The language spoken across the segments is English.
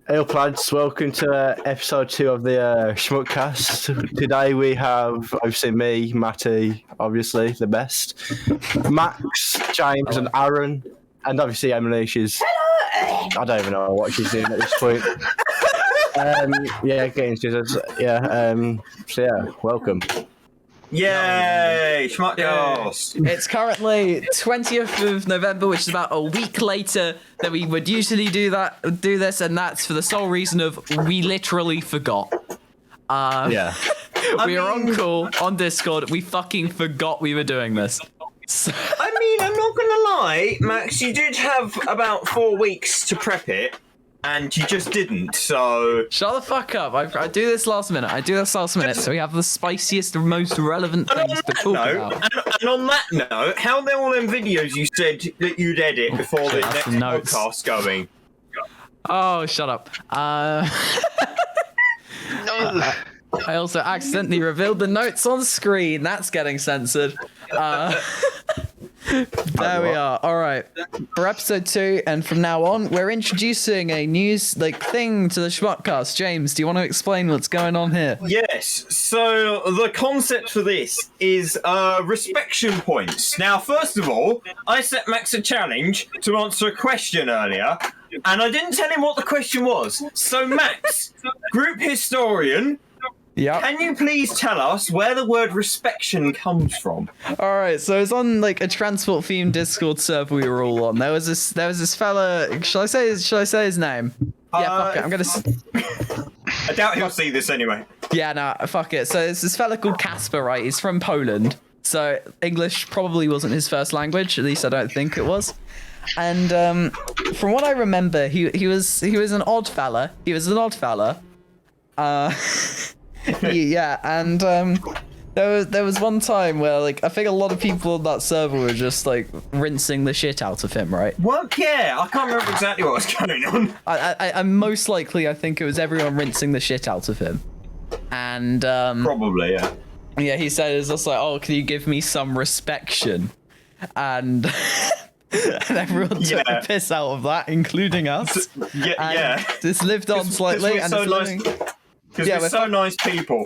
Hey up, lads, welcome to episode 2 of the Schmuckcast. Today we have, obviously me, Matty, obviously, the best, Max, James and Aaron, and obviously Emily, she's, I don't even know what she's doing at this point. Welcome. Yay! Schmucks! It's currently 20th of November, which is about a week later than we would usually do this, and that's for the sole reason of we literally forgot. We were on call on Discord. We fucking forgot we were doing this. So. I mean, I'm not gonna lie, Max. You did have about 4 weeks to prep it. And you just didn't, so... Shut the fuck up. I do this last minute. So we have the spiciest, most relevant things to talk about. And on that note, how are all them videos you said that you'd edit before the next podcast going? Oh, shut up. I also accidentally revealed the notes on screen. That's getting censored. There we are. All right. For episode 2, and from now on, we're introducing a news thing to the Schmuckcast. James, do you want to explain what's going on here? Yes. So the concept for this is Respection points. Now, first of all, I set Max a challenge to answer a question earlier, and I didn't tell him what the question was. So Max, group historian. Yeah. Can you please tell us where the word Respection comes from? All right, so it's on a transport themed Discord server we were all on. There was this fella. Shall I say his name? Yeah, fuck it. I'm gonna. I doubt he'll see this anyway. Yeah, no, fuck it. So it's this fella called Casper, right? He's from Poland, so English probably wasn't his first language. At least I don't think it was. And from what I remember, he was an odd fella. He was an odd fella. Yeah, and there was one time where I think a lot of people on that server were just rinsing the shit out of him, right? What? Yeah, I can't remember exactly what was going on. I most likely I think it was everyone rinsing the shit out of him, and probably, yeah. Yeah, he said it's just oh, can you give me some respection, and and everyone took the piss out of that, including us. Yeah. This lived on slightly, and because we're so nice people.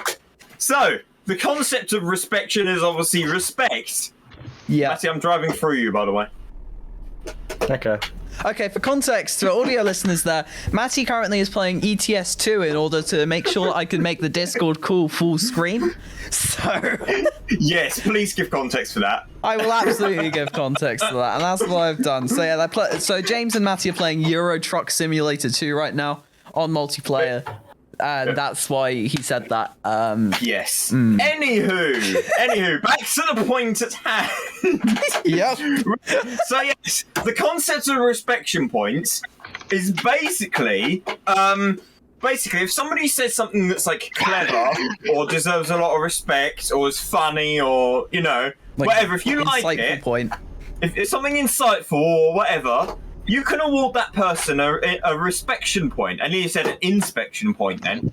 So, the concept of Respection is obviously respect. Yeah. Matty, I'm driving through you, by the way. Okay, for context, for audio listeners there, Matty currently is playing ETS 2 in order to make sure I can make the Discord call full screen. So... Yes, please give context for that. I will absolutely give context to that, and that's what I've done. So yeah, so James and Matty are playing Euro Truck Simulator 2 right now on multiplayer. And that's why he said that. Yes. Anywho, back to the point at hand. Yep. So yes, the concept of Respection points is basically if somebody says something that's clever or deserves a lot of respect or is funny or whatever, if you like it, point. If it's something insightful or whatever. You can award that person a Respection point. And you said an inspection point then.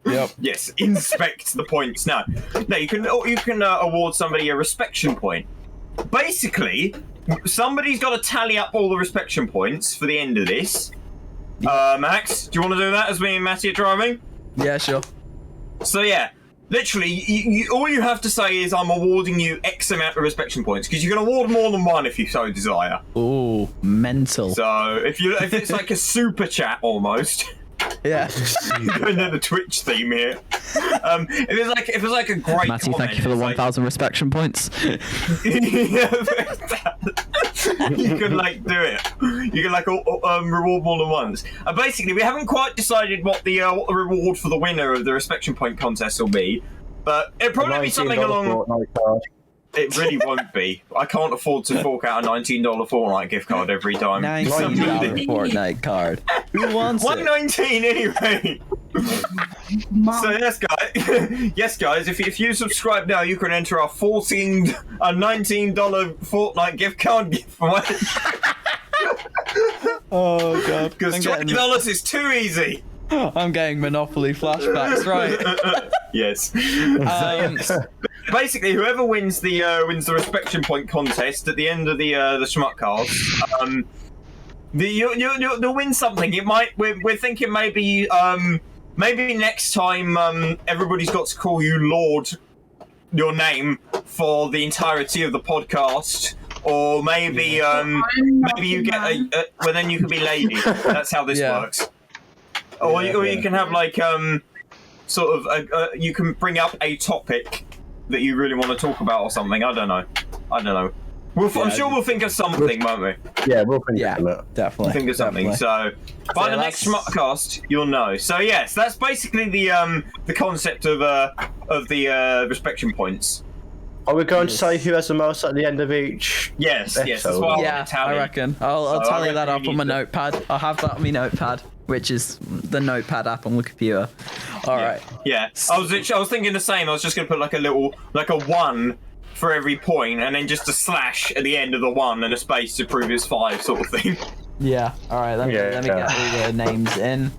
Yep. Yes, inspect the points. No, you can award somebody a Respection point. Basically, somebody's got to tally up all the Respection points for the end of this. Max, do you want to do that as me and Matty are driving? Yeah, sure. So yeah. Literally, all you have to say is I'm awarding you X amount of Respection points, because you can award more than one if you so desire. Ooh, mental. So if it's like a super chat almost. Yeah. Doing the Twitch theme here. If it's like a great Matty, comment, thank you for the 1,000 Respection points. You can do it. You can reward more than once. Basically, we haven't quite decided what the reward for the winner of the Respection point contest will be, but it'll probably be something along. It really won't be. I can't afford to fork out a $19 Fortnite gift card every time. $19 Fortnite card. Who wants it? $1.19 anyway. So yes, guys. If you subscribe now, you can enter our $19 Fortnite gift card giveaway. Oh god! Because $20 is too easy. I'm getting Monopoly flashbacks, right? Yes. Basically, whoever wins the Respection point contest at the end of the Schmuckcast, You'll win something. We're thinking maybe next time everybody's got to call you Lord, your name, for the entirety of the podcast. Or maybe you get well, then you can be lady. That's how this works. Or you can have like sort of you can bring up a topic that you really want to talk about or something. I don't know. I'm sure we'll think of something, won't we? Yeah, we'll think of it. Definitely. We'll think of something. So by the next Schmuckcast, you'll know. So yes, that's basically the concept of the Respection points. Are we going to say who has the most at the end of each? Yes, that's episode? what I reckon. I'll tally that up on my notepad. I'll have that on my notepad, which is the notepad app on the computer. All right. Yeah. I was thinking the same. I was just going to put like a 1 for every point, and then just a slash at the end of the 1 and a space to prove it's 5 sort of thing. Yeah. All right. Let me get all the names in.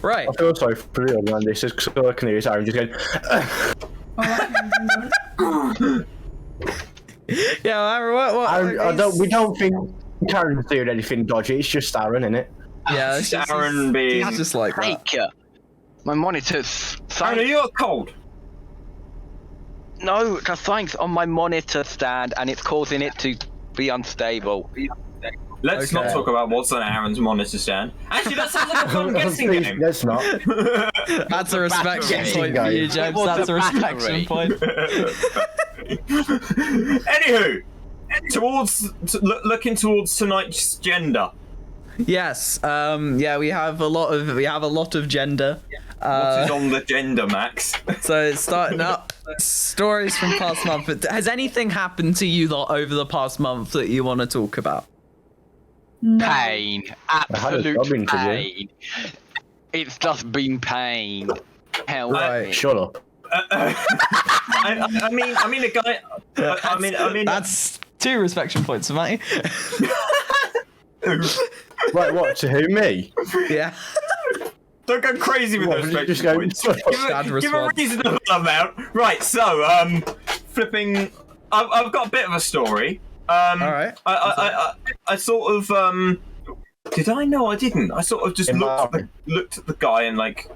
Right. I feel sorry for real, man. This is so I can hear Aaron just going. Yeah, Aaron, what? Aaron, we don't think Karen's doing anything dodgy. It's just Aaron, isn't it? Yeah, it's just Aaron being. It's just like that. My monitor's. Aaron, are you cold? No, because something's on my monitor stand and it's causing it to be unstable. Let's not talk about what's on Aaron's monitor stand. Actually, that sounds like a fun guessing game. Let's not. That's a Respection point for you, James. That's a Respection point. Anywho, looking towards tonight's gender. Yes. We have a lot of gender. What is on the gender, Max? So starting up stories from past month. But has anything happened to you lot over the past month that you want to talk about? No. Pain. Absolute pain. It's just been pain. Help me. Shut up. I mean, a guy. I mean. That's 2 Respection points for Matty. Right, what? To who? Me? Yeah. Don't go crazy with those Respection points. Give a reasonable amount. Right. So, flipping. I've got a bit of a story. All right. I sort of did I? No, I didn't. I sort of just looked at the guy and like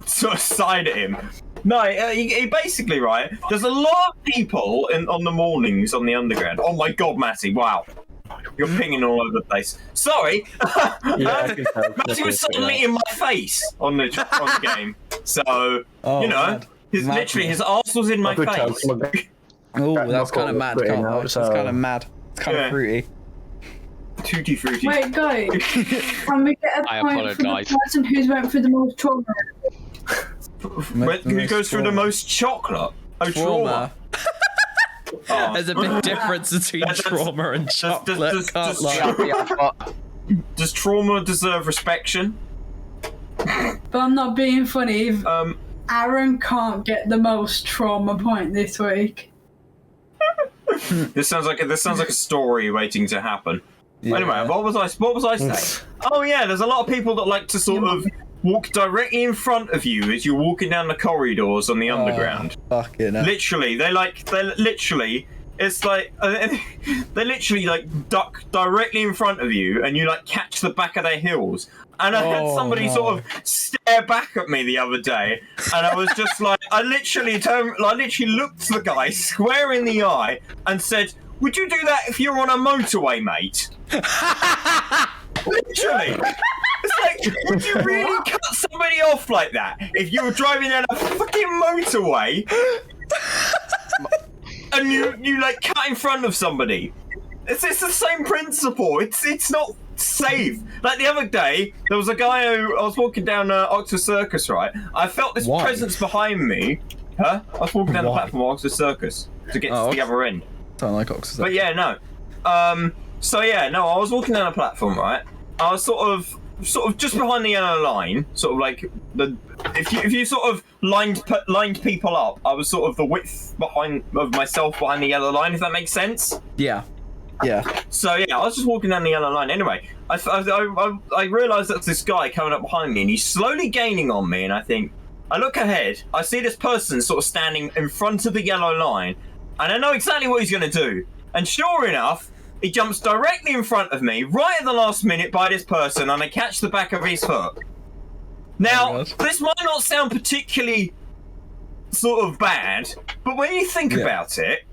sort of sighed at him. No, he basically, right. There's a lot of people on the mornings on the underground. Oh my God, Matty! Wow, you're pinging all over the place. Sorry, Matty was suddenly in my face on the game. So his arse was in my face. Oh, that's kind of mad. That's kind of mad. It's kind of fruity. Tutti fruity. Wait, guys. Can we get a point from the person who's went through the most trauma? Who goes through the most chocolate? Oh, trauma. There's a big difference between trauma and chocolate. Does trauma deserve Respection? But I'm not being funny. Aaron can't get the most trauma point this week. This sounds like a story waiting to happen. Yeah. Anyway, what was I saying? Oh yeah, there's a lot of people that like to sort of walk directly in front of you as you're walking down the corridors on the underground. Fucking hell. Literally, they literally like duck directly in front of you, and you like catch the back of their heels. And I had somebody sort of stare back at me the other day, and I was just like, I literally looked the guy square in the eye and said, "Would you do that if you're on a motorway, mate?" Literally. It's like, would you really cut somebody off like that if you were driving down a fucking motorway and you like cut in front of somebody? It's the same principle. It's not safe. Like the other day, there was a guy who I was walking down Oxford Circus, right? I felt this presence behind me. Huh? I was walking down the platform of Oxford Circus to get to the other end. Don't like Oxford Circus. But yeah, no. I was walking down a platform, right? I was sort of just behind the yellow line, sort of like if you sort of lined people up, I was sort of the width of myself behind the yellow line, if that makes sense. Yeah. So yeah, I was just walking down the yellow line. Anyway, I realised that's this guy coming up behind me, and he's slowly gaining on me. And I look ahead, I see this person sort of standing in front of the yellow line, and I know exactly what he's going to do. And sure enough, he jumps directly in front of me, right at the last minute by this person, and I catch the back of his foot. Now, this might not sound particularly sort of bad, but when you think about it,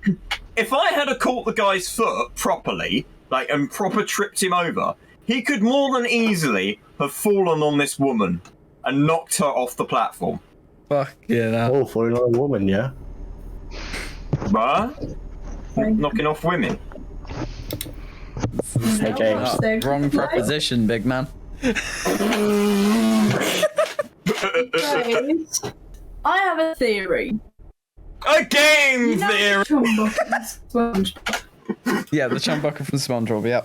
if I had caught the guy's foot properly, like, and proper tripped him over, he could more than easily have fallen on this woman and knocked her off the platform. Fuck yeah. Oh, for another woman, yeah. Bruh? Knocking off women. Hey, James. Wrong preposition, big man. Guys, I have a theory. A game theory! Yeah, the chum bucket from SpongeBob, yeah.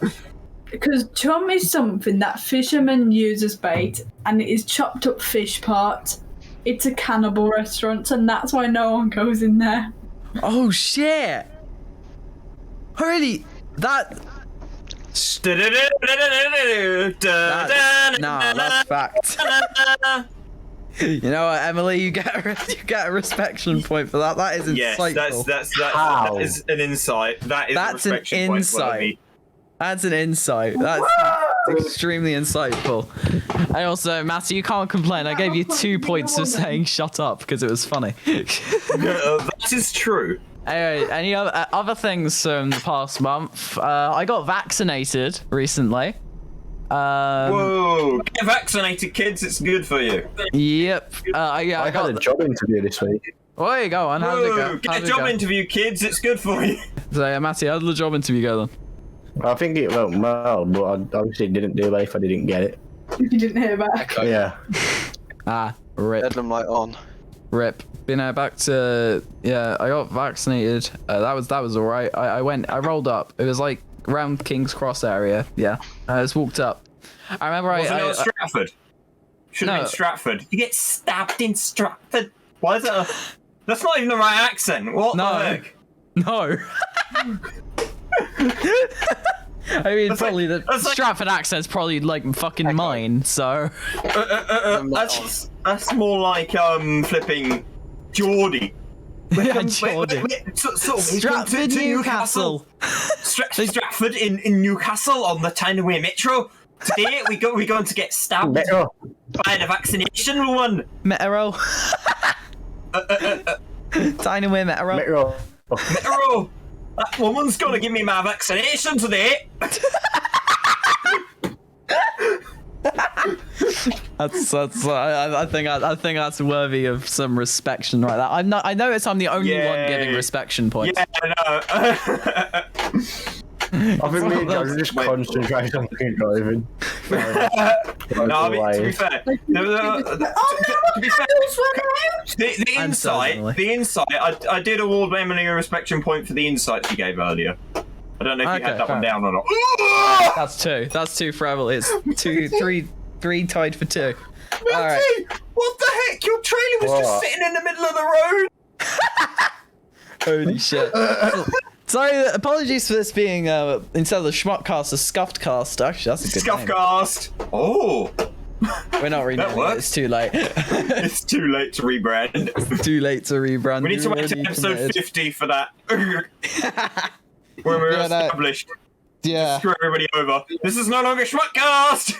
Because chum is something that fishermen use as bait, and it is chopped up fish parts. It's a cannibal restaurant, and that's why no one goes in there. Oh shit! Really? That's fact. You know what, Emily? You get a Respection point for that. That is insightful. Yes, that is an insight. That's an insight. That's an insight. That's extremely insightful. And also, Matty, you can't complain. I gave you 2 points for saying "shut up" because it was funny. That is true. Anyway, any other things from the past month? I got vaccinated recently. Whoa! Get vaccinated, kids. It's good for you. Yep. I had a job interview this week. Well, there you go. And how did it go? Get a job interview, kids. It's good for you. So, Matty, how did the job interview go then? I think it went well, but I obviously didn't do well if I didn't get it. You didn't hear back. Yeah. Rip. Bedlam light on. Rip. You know, back to I got vaccinated. That was all right. I rolled up. It was like around King's Cross area. Yeah. I just walked up. I remember Wasn't it Stratford? Should have been Stratford. You get stabbed in Stratford. Why is that? That's not even the right accent. What the heck? No. I mean, probably the Stratford accent's probably like fucking mine. So that's more like flipping Geordie. Geordie. Stratford, Newcastle. Stratford in Newcastle on the Tyneway Metro. Today we're going to get stabbed by the vaccination woman. Metro. Tyneway Metro. Metro. That woman's gonna give me my vaccination today. I think that's worthy of some Respection right there. I notice I'm the only one giving Respection points. Yeah, I know. I think me and Joe are just concentrating on driving. No, I mean, to be fair, the insight, I did award Emily a Respection point for the insight she gave earlier. I don't know if you had that one down or not. That's 2. That's 2 for Emily. It's 2, 3 tied for 2. Milty, all right. What the heck? Your trailer was just sitting in the middle of the road. Holy shit. Sorry, apologies for this being, instead of the Schmuckcast, a Scuffed cast. Actually, that's a good name. Scuffcast. Oh. We're not renaming it. It's too late. It's too late to rebrand. It's too late to rebrand. We need to wait to episode 50 for that. When we're established. Yeah. Screw everybody over. This is no longer Schmuckcast!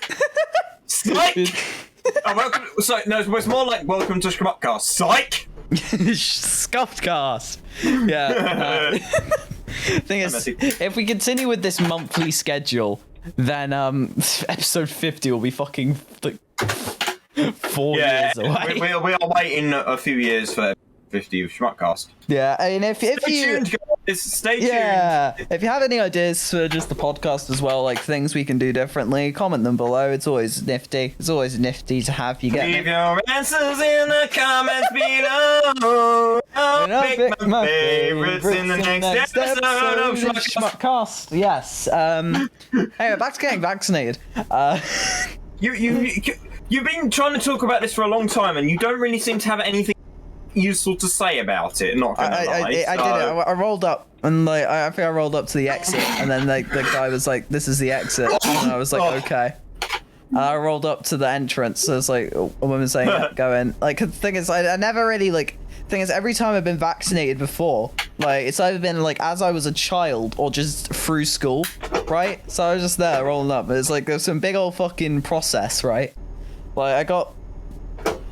Psych! Welcome. Sorry, no, it's more like welcome to Schmuckcast. Psych! Scuffed cast. Yeah. Thing is, if we continue with this monthly schedule, then episode 50 will be fucking like 4 years away. We are waiting a few years for 50 of Schmuckcast. Yeah, and if you tuned, guys. Stay tuned. Yeah, if you have any ideas for just the podcast as well, like things we can do differently, comment them below. It's always nifty. It's always nifty to have you get. Leave your answers in the comments below. I'll pick my favorites in the next episode of Schmuckcast. Yes. Anyway, back to getting vaccinated. You've been trying to talk about this for a long time, and you don't really seem to have anything useful to say about it. Not gonna lie. I did it. I rolled up, and like I think I rolled up to the exit, and then like the guy was like, "This is the exit," and I was like, "Okay." I rolled up to the entrance. So it's like a woman saying, "Go in." Like the thing is, I never really like. Thing is, every time I've been vaccinated before, like it's either been like as I was a child or just through school. right? So I was just there rolling up. It's like there's some big old fucking process, right? Like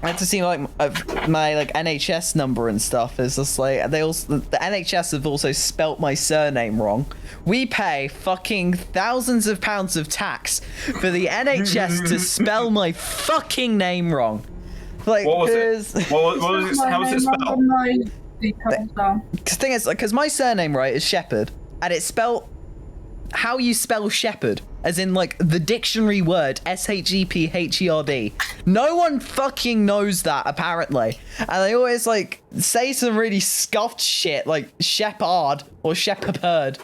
I had to see like my like NHS number and stuff. It's just like the NHS have also spelt my surname wrong. We pay fucking thousands of pounds of tax for the NHS to spell my fucking name wrong. Like, what was it? What was it? How was it spelled? The thing is, because my surname, right, is Shepherd, and it's spelled how you spell shepherd, as in like the dictionary word SHEPHERD. No one fucking knows that apparently, and they always like say some really scuffed shit like shepherd or shepherd.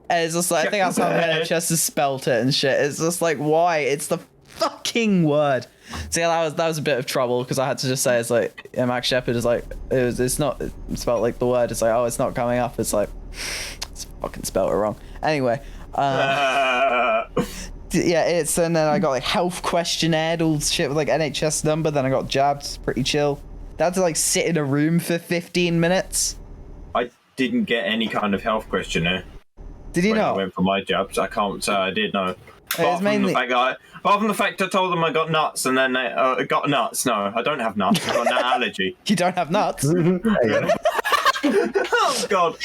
And it's just like I think that's how the NHS has spelt it and shit. It's just like why? It's the fucking word. So yeah, that was a bit of trouble because I had to just say it's like Max Shepherd is like it's not spelled like the word. It's like oh it's not coming up. It's like it's fucking spelled it wrong. Anyway. Yeah, it's and then I got like health questionnaire, all shit with like NHS number. Then I got jabbed. It's pretty chill. I had to like sit in a room for 15 minutes. I didn't get any kind of health questionnaire. Did you when not? I went for my jabs. I can't say I did. No. Apart From the fact I told them I got nuts, and then they got nuts. No, I don't have nuts. I've got an allergy. You don't have nuts. Oh God.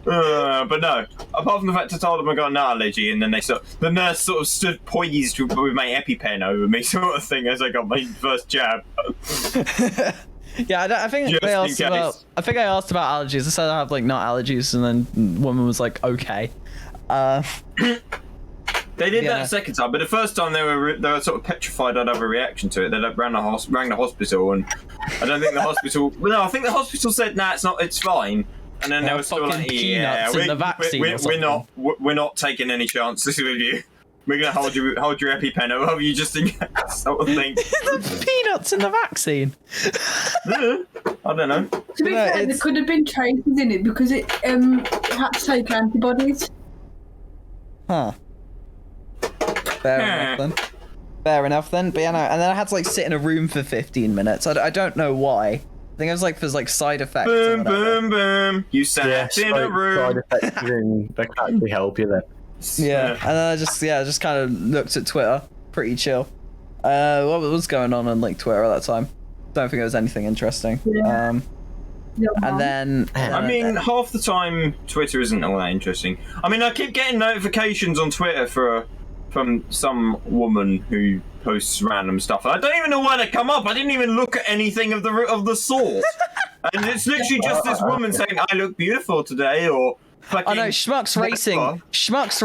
But no. Apart from the fact I told them I got an allergy, and then the nurse sort of stood poised with my EpiPen over me, sort of thing, as I got my first jab. Yeah, I think they asked about. I think I asked about allergies. I said I have like not allergies, and then the woman was like, "Okay." They did that a second time, but the first time they were sort of petrified I'd have a reaction to it. They rang the hospital, and I don't think the hospital. No, I think the hospital said, "Nah, it's not. It's fine." And then they were still like, "Yeah, we're not taking any chances with you. We're gonna hold your EpiPen over you just in case," sort of thing. The peanuts in the vaccine. I don't know. To be fair, there could have been traces in it because it had to take antibodies. Huh. Fair enough then. But yeah, no, and then I had to like sit in a room for 15 minutes. I don't know why. I think it was like for like side effects. Boom, boom, boom. You sat in a room. Side effects that can't actually help you then. Yeah, and then I just kind of looked at Twitter. Pretty chill. What was going on like Twitter at that time? Don't think it was anything interesting. Yeah. And then I mean, half the time Twitter isn't all that interesting. I mean, I keep getting notifications on Twitter from some woman who posts random stuff. I don't even know why they come up. I didn't even look at anything of the sort. And it's literally just this woman saying, "I look beautiful today," or fucking. Oh no, Schmucks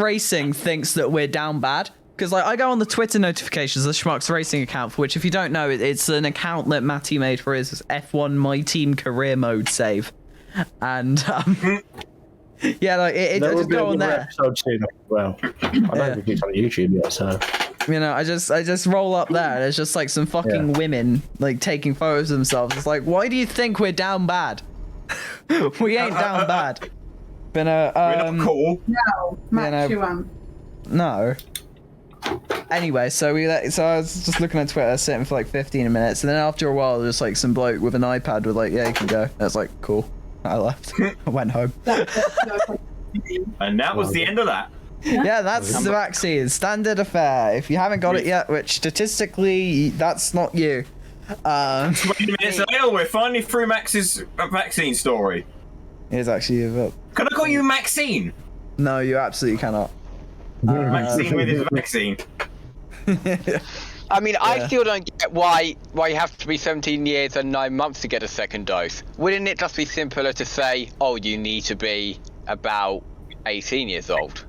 Racing thinks that we're down bad. Because like I go on the Twitter notifications, the Schmucks Racing account, for which if you don't know, it's an account that Matty made for his F1 My Team career mode save, and yeah, like it just go on there. Well, I don't think it's on YouTube yet, so you know, I just roll up there, and it's just like some fucking women like taking photos of themselves. It's like, why do you think we're down bad? We ain't down bad. But we're not cool. No, Max, you am. No. Anyway, so I was just looking at Twitter, sitting for like 15 minutes, and then after a while, there's like some bloke with an iPad with like, "Yeah, you can go." I was like, "Cool." I left. I went home. And that was the end of that. Yeah, that's the vaccine. Standard affair. If you haven't got it yet, which statistically, that's not you. 20 minutes later, we're finally through Max's vaccine story. Here's actually a Can I call you Maxine? No, you absolutely cannot. Maxine with his vaccine. I mean, I still don't get why you have to be 17 years and 9 months to get a second dose. Wouldn't it just be simpler to say, "Oh, you need to be about 18 years old"?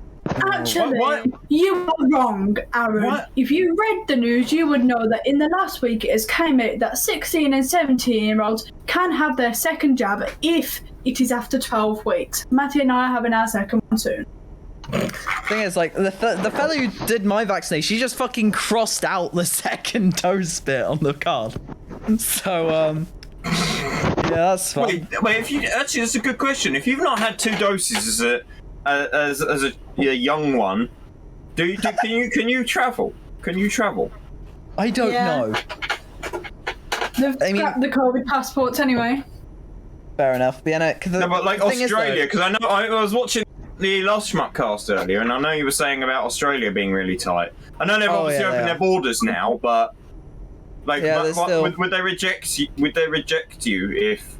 Actually, What? you are wrong, Aaron. What? If you read the news, you would know that in the last week it has came out that 16 and 17-year-olds can have their second jab if it is after 12 weeks. Matty and I are having our second one soon. Thing is, like the fellow who did my vaccination, she just fucking crossed out the second dose bit on the card. So yeah, that's fine. Wait. If you actually, that's a good question. If you've not had 2 doses as a young one, can you travel? Can you travel? I don't know. They've scrapped the COVID passports anyway. Fair enough. But, yeah, No, but like Australia, because I know I was watching the last Schmuckcast earlier, and I know you were saying about Australia being really tight. I know they've obviously opened their borders now, but like, would they reject you? Would they reject you if?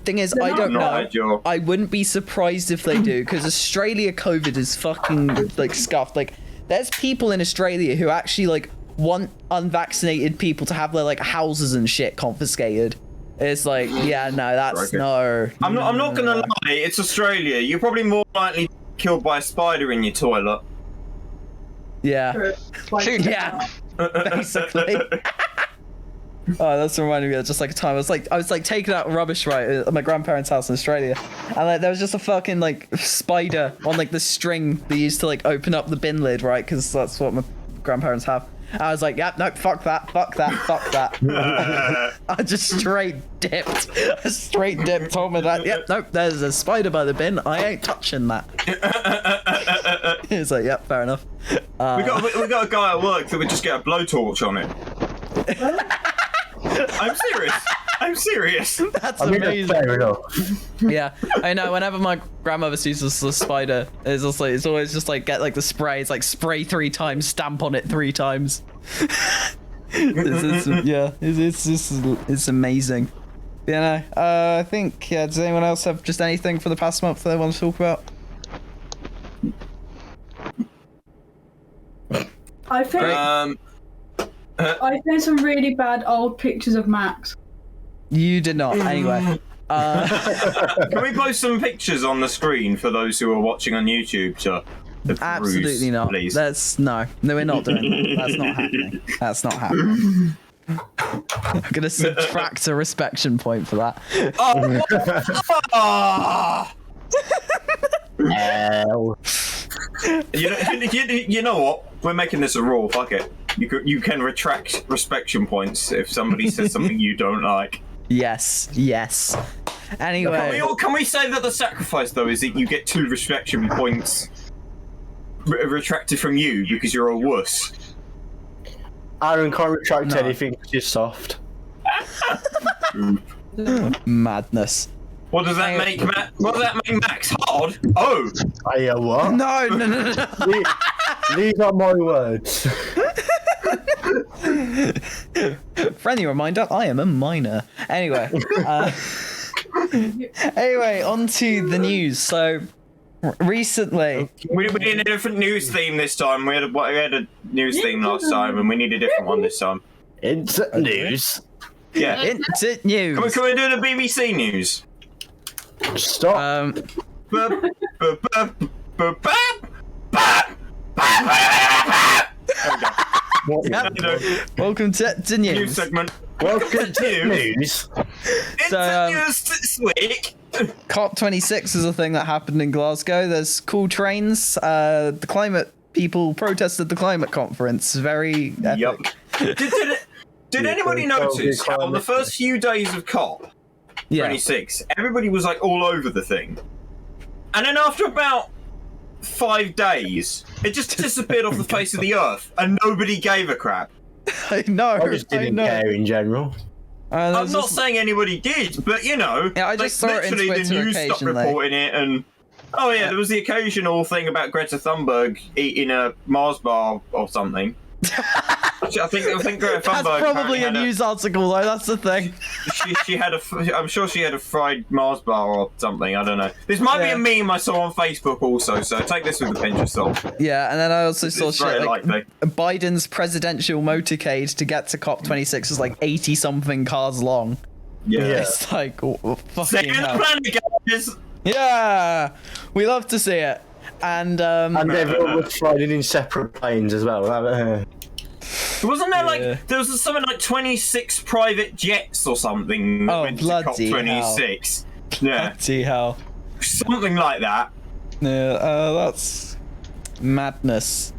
Thing is, I don't know. I wouldn't be surprised if they do, because Australia COVID is fucking like scuffed. Like, there's people in Australia who actually like want unvaccinated people to have their like houses and shit confiscated. It's like, yeah, no, that's no. I'm not gonna lie. It's Australia. You're probably more likely killed by a spider in your toilet. Yeah. Yeah. Basically. Oh, that's reminding me of just like a time I was like taking out rubbish right at my grandparents' house in Australia, and like there was just a fucking like spider on like the string they used to like open up the bin lid, right? Because that's what my grandparents have. I was like, yep, nope, fuck that. I just straight dipped. Told me that, yep, nope, there's a spider by the bin. I ain't touching that. It's like, yep, fair enough. We got a guy at work that would just get a blowtorch on it. I'm serious. That's amazing. Fair enough. Yeah, I know. Whenever my grandmother sees this spider, it's always just like get like the spray. It's like spray 3 times, stamp on it 3 times. It's amazing. Yeah, I think. Yeah. Does anyone else have just anything for the past month they want to talk about? I think I found some really bad old pictures of Max. You did not. Anyway. Can we post some pictures on the screen for those who are watching on YouTube to absolutely not. Please. No, we're not doing that. That's not happening. I'm gonna subtract a Respection point for that. You know what? We're making this a rule. Fuck it. You can retract Respection points if somebody says something you don't like. Yes. Anyway, can we say that the sacrifice though is that you get 2 Respection points retracted from you because you're a wuss? Aaron can't retract anything because you're soft. Madness. What does that make, Matt? What does that make Max hard? Oh! What? No. These are my words. Friendly reminder, I am a minor. Anyway. Anyway, on to the news. So, recently... We need a different news theme this time. We had a news theme last time, and we need a different one this time. It's news. Yeah. It's news. Can we do the BBC news? Stop. Welcome to news. News segment. Welcome to news. So, news this week. COP26 is a thing that happened in Glasgow. There's cool trains. The climate people protested the climate conference. Very epic. Yep. Did anybody notice how on the first few days of COP 26, everybody was like all over the thing, and then after about 5 days, it just disappeared off the face of the earth, and nobody gave a crap. I know. I just didn't care in general. I'm not saying anybody did, but you know, I just saw it in literally Twitter the news stopped reporting it, and there was the occasional thing about Greta Thunberg eating a Mars bar or something. I think Greta Thunberg. That's probably a news article, though. That's the thing. She had I'm sure she had a fried Mars bar or something. I don't know. This might be a meme I saw on Facebook also. So take this with a pinch of salt. Yeah, and then I also saw shit like likely. Biden's presidential motorcade to get to COP26 is like 80-something cars long. Yeah. It's like fucking hell. Planet, guys. Yeah, we love to see it. And everyone was flying in separate planes as well. Wasn't there there was something like 26 private jets or something? Oh, went to bloody COP26. Yeah. Bloody hell. Something like that. Yeah, that's madness.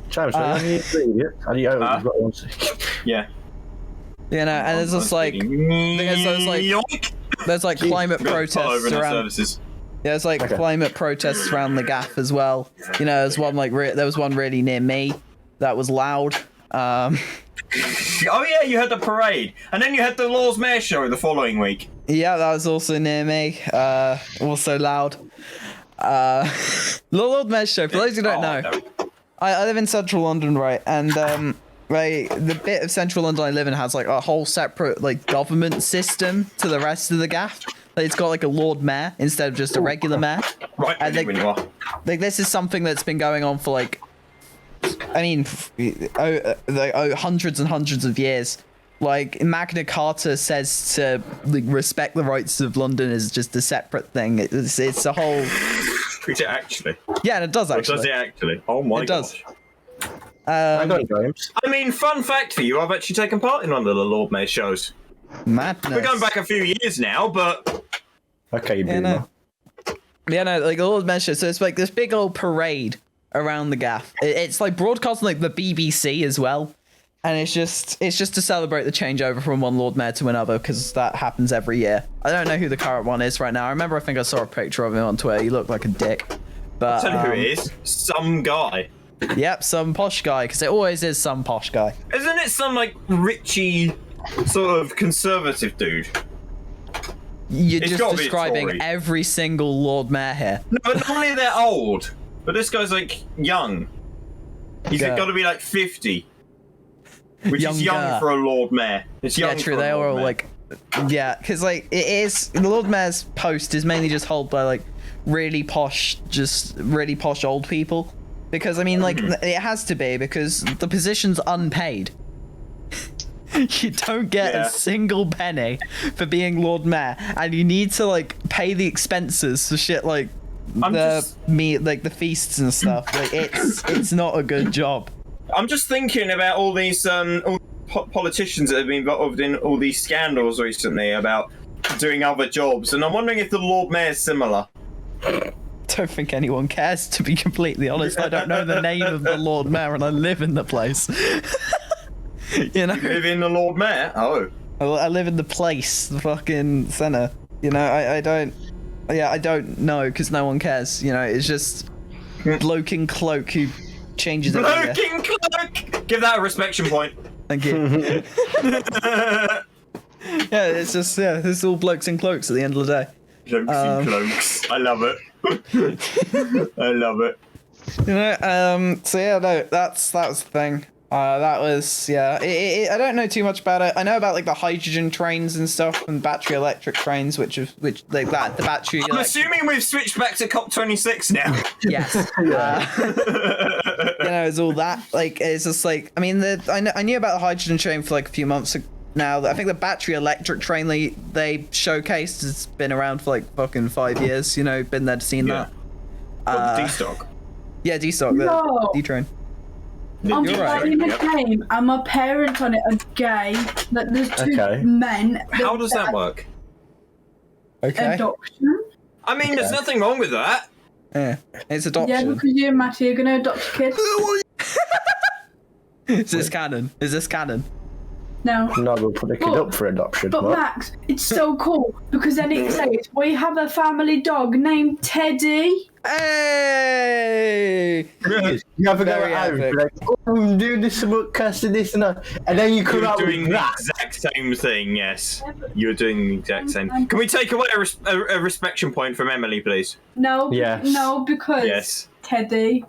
James, yeah. You know, and it's just like there's like climate protests around. Yeah, it's like climate protests around the gaff as well. You know, there's one there was one really near me that was loud. Oh yeah, you had the parade, and then you had the Lord's Mayor show the following week. Yeah, that was also near me. Also loud. Lord Mayor's show. For those who don't know, no. I live in central London, right? And right, the bit of central London I live in has like a whole separate like government system to the rest of the gaff. Like, it's got like a Lord Mayor instead of just a regular mayor. Right, And when you are. Like, this is something that's been going on for like, I mean, hundreds and hundreds of years. Like, Magna Carta says to like, respect the rights of London is just a separate thing. It's a whole. Is it actually? Yeah, and it does actually. Does it actually? Oh my It does. gosh. Hang on, James. I mean, fun fact for you, I've actually taken part in one of the Lord Mayor shows. Madness. We're going back a few years now, but Okay, you Yeah, boomer. no. Yeah, no, like Lord Mayor show. So it's like this big old parade around the gaff. It's like broadcast on like the BBC as well. And it's just to celebrate the changeover from one Lord Mayor to another, because that happens every year. I don't know who the current one is right now. I remember I think I saw a picture of him on Twitter. He looked like a dick. But I'll tell you who it is. Some guy. Yep, some posh guy, because it always is some posh guy. Isn't it some, like, richy, sort of conservative dude? You're It's just gotta be a describing Tory. every single Lord Mayor here. No, but normally they're old. But this guy's, like, young. He's Yeah. got to be, like, 50. Which is Younger. young for a Lord Mayor. It's young Yeah, true. for a They Lord are all Mayor. like, yeah, because like it is the Lord Mayor's post is mainly just held by like really posh old people. Because I mean, like it has to be because the position's unpaid. You don't get Yeah. a single penny for being Lord Mayor, and you need to like pay the expenses for shit like the feasts and stuff. Like it's not a good job. I'm just thinking about all these politicians that have been involved in all these scandals recently about doing other jobs, and I'm wondering if the Lord Mayor's similar. Don't think anyone cares, to be completely honest. I don't know the name of the Lord Mayor, and I live in the place. You know, Live in the Lord Mayor? Oh. I live in the place, the fucking centre. You know, I don't know because no one cares. You know, it's just bloke in cloak who changes it. Bloke in cloak! Give that a respection point. Thank you. Yeah, it's just it's all blokes in cloaks at the end of the day. Blokes in cloaks. I love it. I love it. You know, so yeah, no, that was the thing. That was I don't know too much about it. I know about like the hydrogen trains and stuff and battery electric trains, which like that the battery. I'm assuming we've switched back to COP26 now. Yes. You know, it's all that. Like, it's just like I mean, I knew about the hydrogen train for like a few months now. I think the battery electric train they showcased has been around for like fucking 5 years. You know, been there to seen that. D-Stock. Yeah, D-Stock, the No. D-Train. I'm You're right. playing a game and my parents on it are gay. Like there's two Okay. men. How does that work? Okay. Adoption. I mean, there's nothing wrong with that. Yeah, it's Yeah, adoption. because you and Matty are gonna adopt a kid. Is this canon? Is this canon? No. No, we'll put a kid up for adoption. But What? Max, it's so cool because then it says we have a family dog named Teddy. Hey! You have a go Very at home, epic. like, oh, I'm doing this Schmuckcast and this and that, and then you come You're out doing with the that. exact same thing, yes. You're doing the exact same. Can we take away a respection point from Emily, please? No. Yes. No, because Yes. Teddy.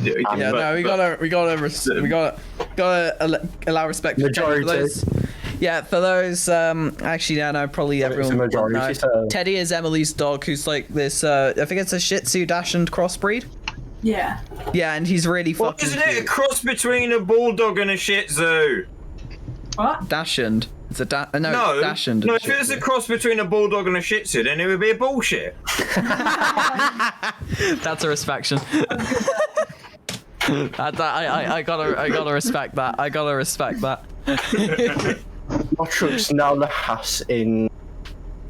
Yeah, no, we gotta allow respect for Majority. those. Yeah, for those, actually, yeah, no, probably It's a everyone would majority, know. so- Teddy is Emily's dog, who's like this, I think it's a Shih Tzu Dachshund crossbreed. Yeah. Yeah, and he's really Well, fucking isn't it a cute. cross between a bulldog and a Shih Tzu? What? Dachshund. It's a no, No, Dachshund. no. and If it Shih was a Tzu. cross between a bulldog and a Shih Tzu, then it would be a bullshit. That's a respection. I gotta respect that. I gotta respect that. My truck's now the Haas in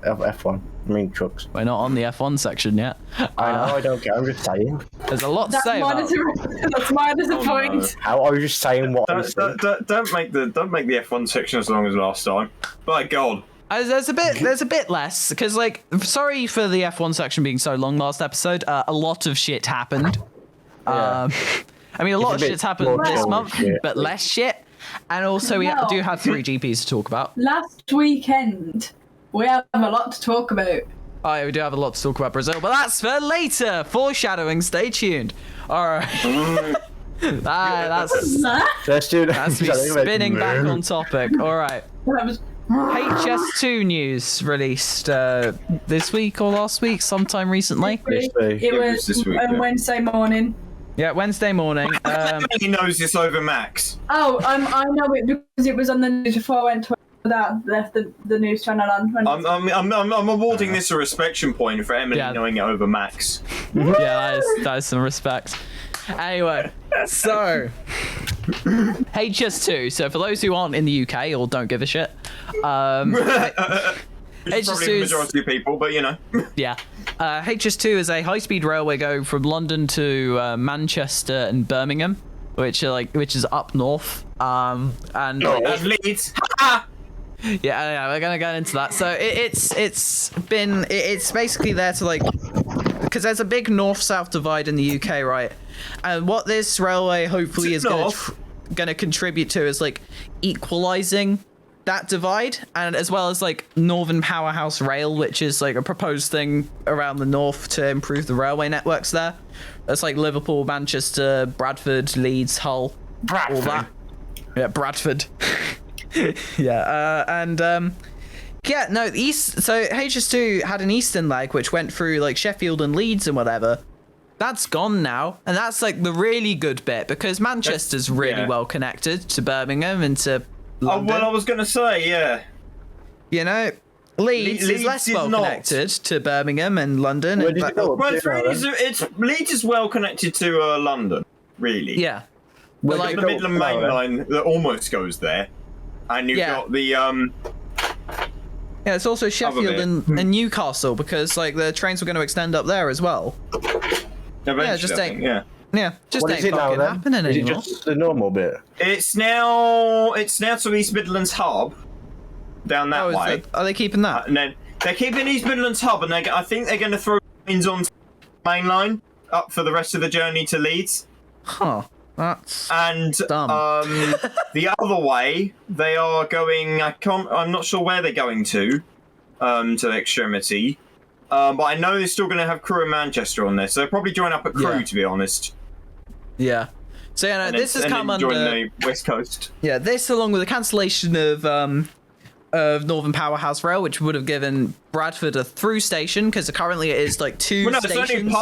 F1. I mean trucks. We're not on the F1 section yet. I know, I don't care, I'm just saying. There's a lot to That's say about. that's minus a point. How I was just saying what I was saying. Don't make the F1 section as long as last time. By God. There's a bit less because like sorry for the F1 section being so long last episode. A lot of shit happened. Yeah. I mean a lot of a bit shit's happened more this chill month, shit. but less shit. And also we No. do have 3 GPs to talk about. Last weekend, we have a lot to talk about. Oh, yeah, we do have a lot to talk about Brazil, but that's for later. Foreshadowing. Stay tuned. All right. That's me spinning back on topic. All right. HS2 news released this week or last week, sometime recently. It was this week, Wednesday morning. Yeah, Wednesday morning. He knows this over Max. Oh, I know it because it was on the news before I went to that left the news channel on. I'm awarding this a Respection point for Emily knowing it over Max. Yeah, that is some respect. Anyway, so HS2. So for those who aren't in the UK or don't give a shit, It's probably the majority of people, but you know. Yeah. HS2 is a high-speed railway going from London to Manchester and Birmingham, which is up north. And Leeds. yeah, we're gonna get into that. So it's basically there to because there's a big north-south divide in the UK, right? And what this railway hopefully is gonna contribute to is equalizing that divide, and as well as Northern Powerhouse Rail, which is a proposed thing around the north to improve the railway networks there. That's Liverpool, Manchester, Bradford, Leeds, Hull, all that. Yeah, Bradford. Yeah, So HS2 had an eastern leg which went through Sheffield and Leeds and whatever. That's gone now, and that's the really good bit because Manchester's really well connected to Birmingham and to London. Oh, well, I was going to say, yeah. You know, Leeds is less well connected to Birmingham and London. Leeds is well connected to London, really. Yeah. But the Midland Main Line that almost goes there. And you've got the... Yeah, it's also Sheffield and Newcastle because the trains were going to extend up there as well. Eventually, Yeah, just what ain't is it fucking now, happening is anymore. it just the normal bit? It's now to East Midlands Hub, down that way. Are they keeping that? And then they're keeping East Midlands Hub, and I think they're going to throw trains on main line up for the rest of the journey to Leeds. Huh. That's and dumb. The other way they are going. I'm not sure where they're going to the extremity. But I know they're still going to have Crewe and Manchester on there, so they'll probably join up at Crewe, to be honest. Yeah. So this has come under the West Coast. Yeah, this along with the cancellation of Northern Powerhouse Rail, which would have given Bradford a through station because currently it is 2 stations.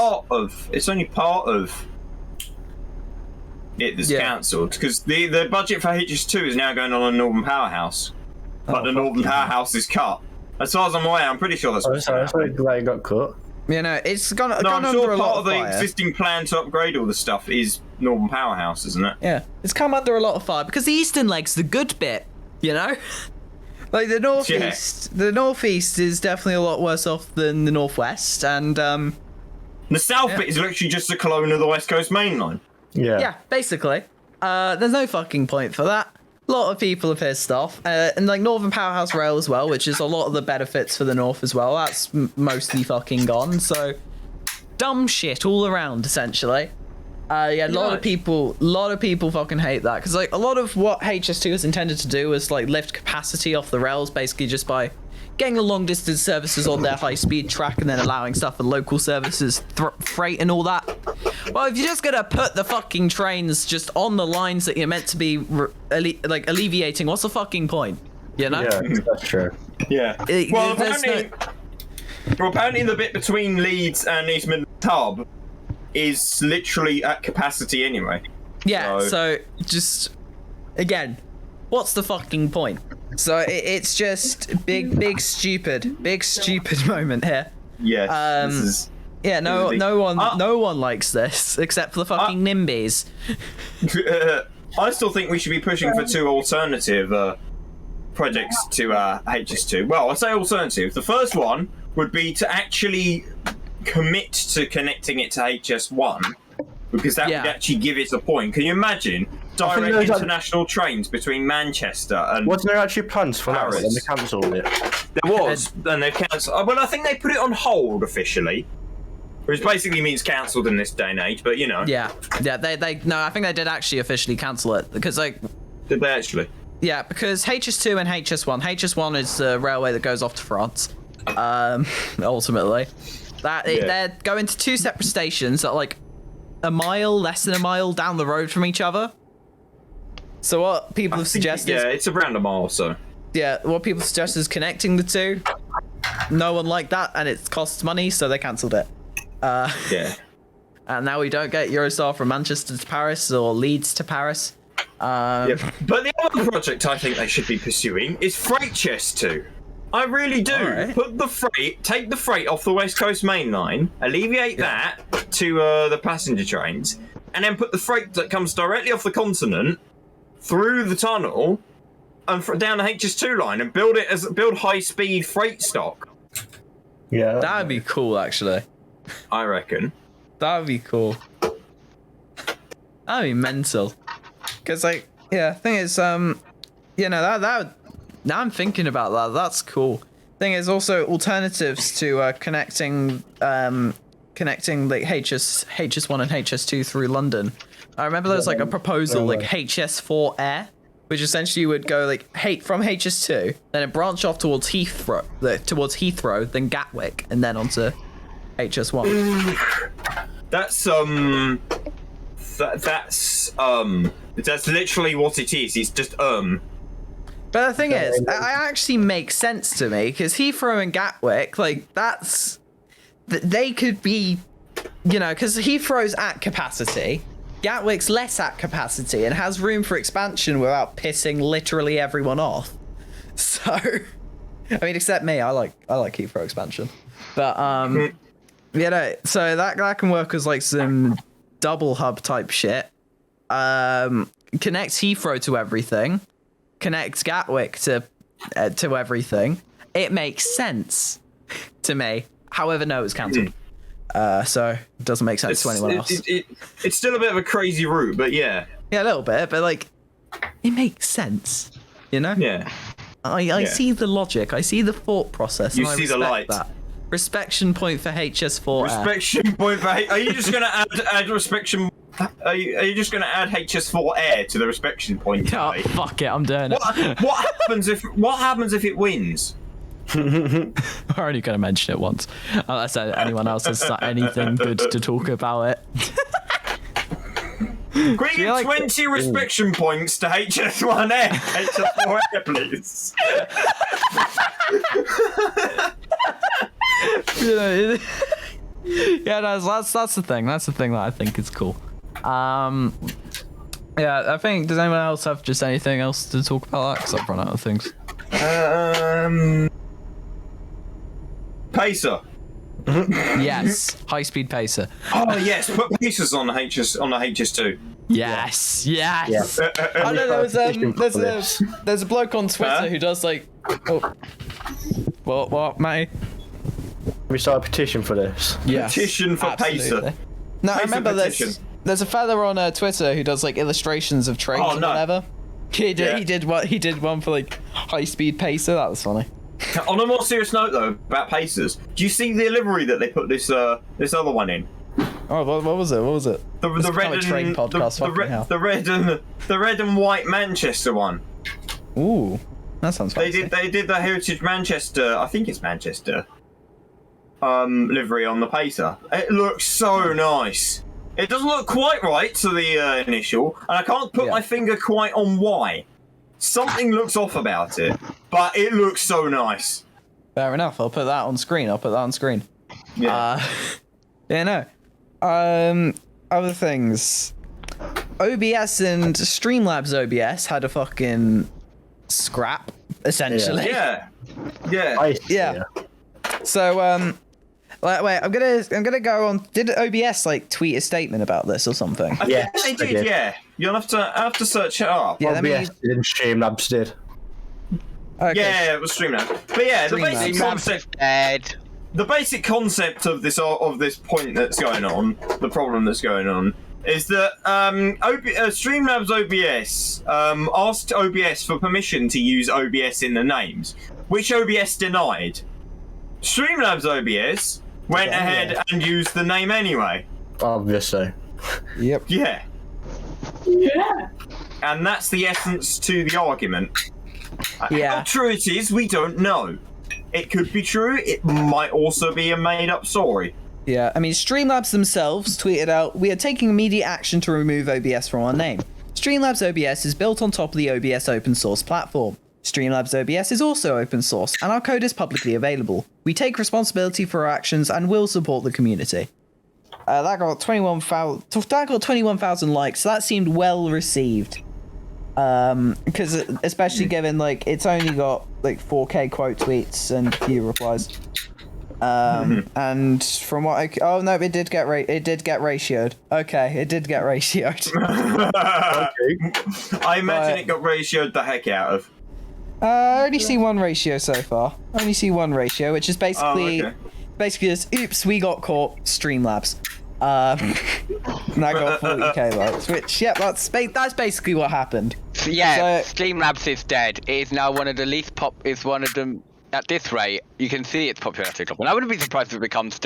It's only part of it that's cancelled because the budget for HS2 is now going on a Northern Powerhouse, but the Northern Powerhouse is cut. As far as I'm aware, I'm pretty sure that's what's I'm sorry, glad it got cut. You know, it's gone I'm under sure a lot part of the fire. existing plan to upgrade all the stuff is Northern Powerhouse, isn't it? Yeah, it's come under a lot of fire because the eastern leg's the good bit, you know? The northeast, the northeast is definitely a lot worse off than the northwest, and the south bit is literally just a clone of the West Coast Main Line. Yeah, basically. There's no fucking point for that. A lot of people are pissed off, and Northern Powerhouse Rail as well, which is a lot of the benefits for the north as well. That's mostly fucking gone. So dumb shit all around, essentially. A lot of people fucking hate that because a lot of what HS2 is intended to do is lift capacity off the rails, basically just by getting the long distance services on their high speed track and then allowing stuff for local services, freight and all that. Well, if you're just gonna put the fucking trains just on the lines that you're meant to be alleviating, what's the fucking point? You know? Yeah, that's true. Yeah. Apparently the bit between Leeds and East Midlands Hub is literally at capacity anyway. Yeah. So just again, what's the fucking point? So it's just big stupid moment here. Yes. This is. Yeah, no one likes this except for the fucking NIMBYs. I still think we should be pushing for 2 alternative projects to HS2. Well, I say alternative. The first one would be to actually commit to connecting it to HS1 because that would actually give it a point. Can you imagine direct international trains between Manchester and wasn't there actually plans for Paris? that and they cancelled it? There was, and they've cancelled. Well, I think they put it on hold officially. Which basically means cancelled in this day and age, but you know. Yeah. No, I think they did actually officially cancel it because Did they actually? Yeah, because HS2 and HS1. HS1 is the railway that goes off to France. ultimately. They're going to two separate stations that are like less than a mile down the road from each other. So what people have suggested it's around a mile or so. Yeah, what people suggest is connecting the two. No one liked that, and it costs money, so they cancelled it. Yeah. And now we don't get Eurostar from Manchester to Paris or Leeds to Paris. But the other project I think they should be pursuing is Freight Chest 2. I really do. Right. Take the freight off the West Coast Main Line, alleviate that to the passenger trains, and then put the freight that comes directly off the continent through the tunnel and down the HS2 line and build high-speed freight stock. Yeah. That'd be cool, actually. I reckon. That'd be cool. That'd be mental. Cause thing is, that now I'm thinking about that. That's cool. Thing is also alternatives to connecting like HS1 and HS2 through London. I remember there was like a proposal like HS4 Air, which essentially would go like from HS2, then it branch off towards Heathrow, then Gatwick, and then onto HS1. That's literally what it is. It's just But the thing is, it actually makes sense to me because Heathrow and Gatwick, like they could be, because Heathrow's at capacity, Gatwick's less at capacity and has room for expansion without pissing literally everyone off. So, I mean, except me, I like Heathrow expansion, but so that can work as like some double hub type shit. Connects Heathrow to everything. Connects Gatwick to everything. It makes sense to me. However, no, it's cancelled. So it doesn't make sense to anyone else. It's still a bit of a crazy route, but yeah. Yeah, a little bit, but like, it makes sense. Yeah. I see the logic. I see the thought process. You and see I the light. that. Respection point for HS4. Respection point for. Are you just gonna add respection? Are you just gonna add HS4 Air to the respection point? Oh, fuck it, I'm doing it. What happens if it wins? We're only going to mention it once. Unless anyone else has anything good to talk about it. Can we give 20 respection points to HS1 Air? HS4 Air, please. Yeah, no, that's the thing. That's the thing that I think is cool. Yeah, I think, does anyone else have just anything else to talk about that? Because I've run out of things. Pacer. Yes, high-speed pacer. Oh yes, put pacers on the HS2. Yes, yes. Yes. I know there's a bloke on Twitter who does like. Oh. What, Matty? We start a petition for this. Yes, Petition for absolutely. pacer. No, I Pacer remember petition. there's a fella on Twitter who does like illustrations of trains and whatever. He did one for like high-speed pacer. That was funny. On a more serious note, though, about pacers, do you see the livery that they put this other one in? Oh, what was it? What was it? The red and train podcast. the red and white Manchester one. Ooh, that sounds fancy. They did the Heritage Manchester. I think it's Manchester. Livery on the pacer. It looks so nice. It doesn't look quite right to the initial, and I can't put my finger quite on why. Something looks off about it, but it looks so nice. Fair enough. I'll put that on screen. Yeah. Yeah, no. Other things. OBS and Streamlabs OBS had a fucking scrap, essentially. Yeah. Yeah. So, wait, I'm gonna go on. Did OBS like tweet a statement about this or something? I think they did. Yeah. You'll have to search it up. Yeah, OBS did, Streamlabs did. Okay. Yeah, it was Streamlabs. But yeah, the basic concept of this point that's going on, the problem that's going on, is that Streamlabs OBS asked OBS for permission to use OBS in the names, which OBS denied. Streamlabs OBS went ahead and used the name anyway. Obviously. Yep. Yeah. And that's the essence to the argument. Yeah. How true it is, we don't know. It could be true. It might also be a made-up story. Yeah, I mean, Streamlabs themselves tweeted out, "We are taking immediate action to remove OBS from our name. Streamlabs OBS is built on top of the OBS open source platform. Streamlabs OBS is also open source, and our code is publicly available. We take responsibility for our actions and will support the community." That got 21,000 likes, so that seemed well received. Because especially given, like, it's only got, like, 4K quote tweets and few replies. And from what oh no, it did get ratioed. Okay, it did get ratioed. I imagine it got ratioed the heck out of. I only see one ratio so far. I only see one ratio, which is basically just oops, we got caught, Streamlabs. And I got 40k likes, which that's basically what happened. Yeah, so, Streamlabs is dead. It is now one of the least is one of them. At this rate, you can see its popularity drop. And I wouldn't be surprised if it becomes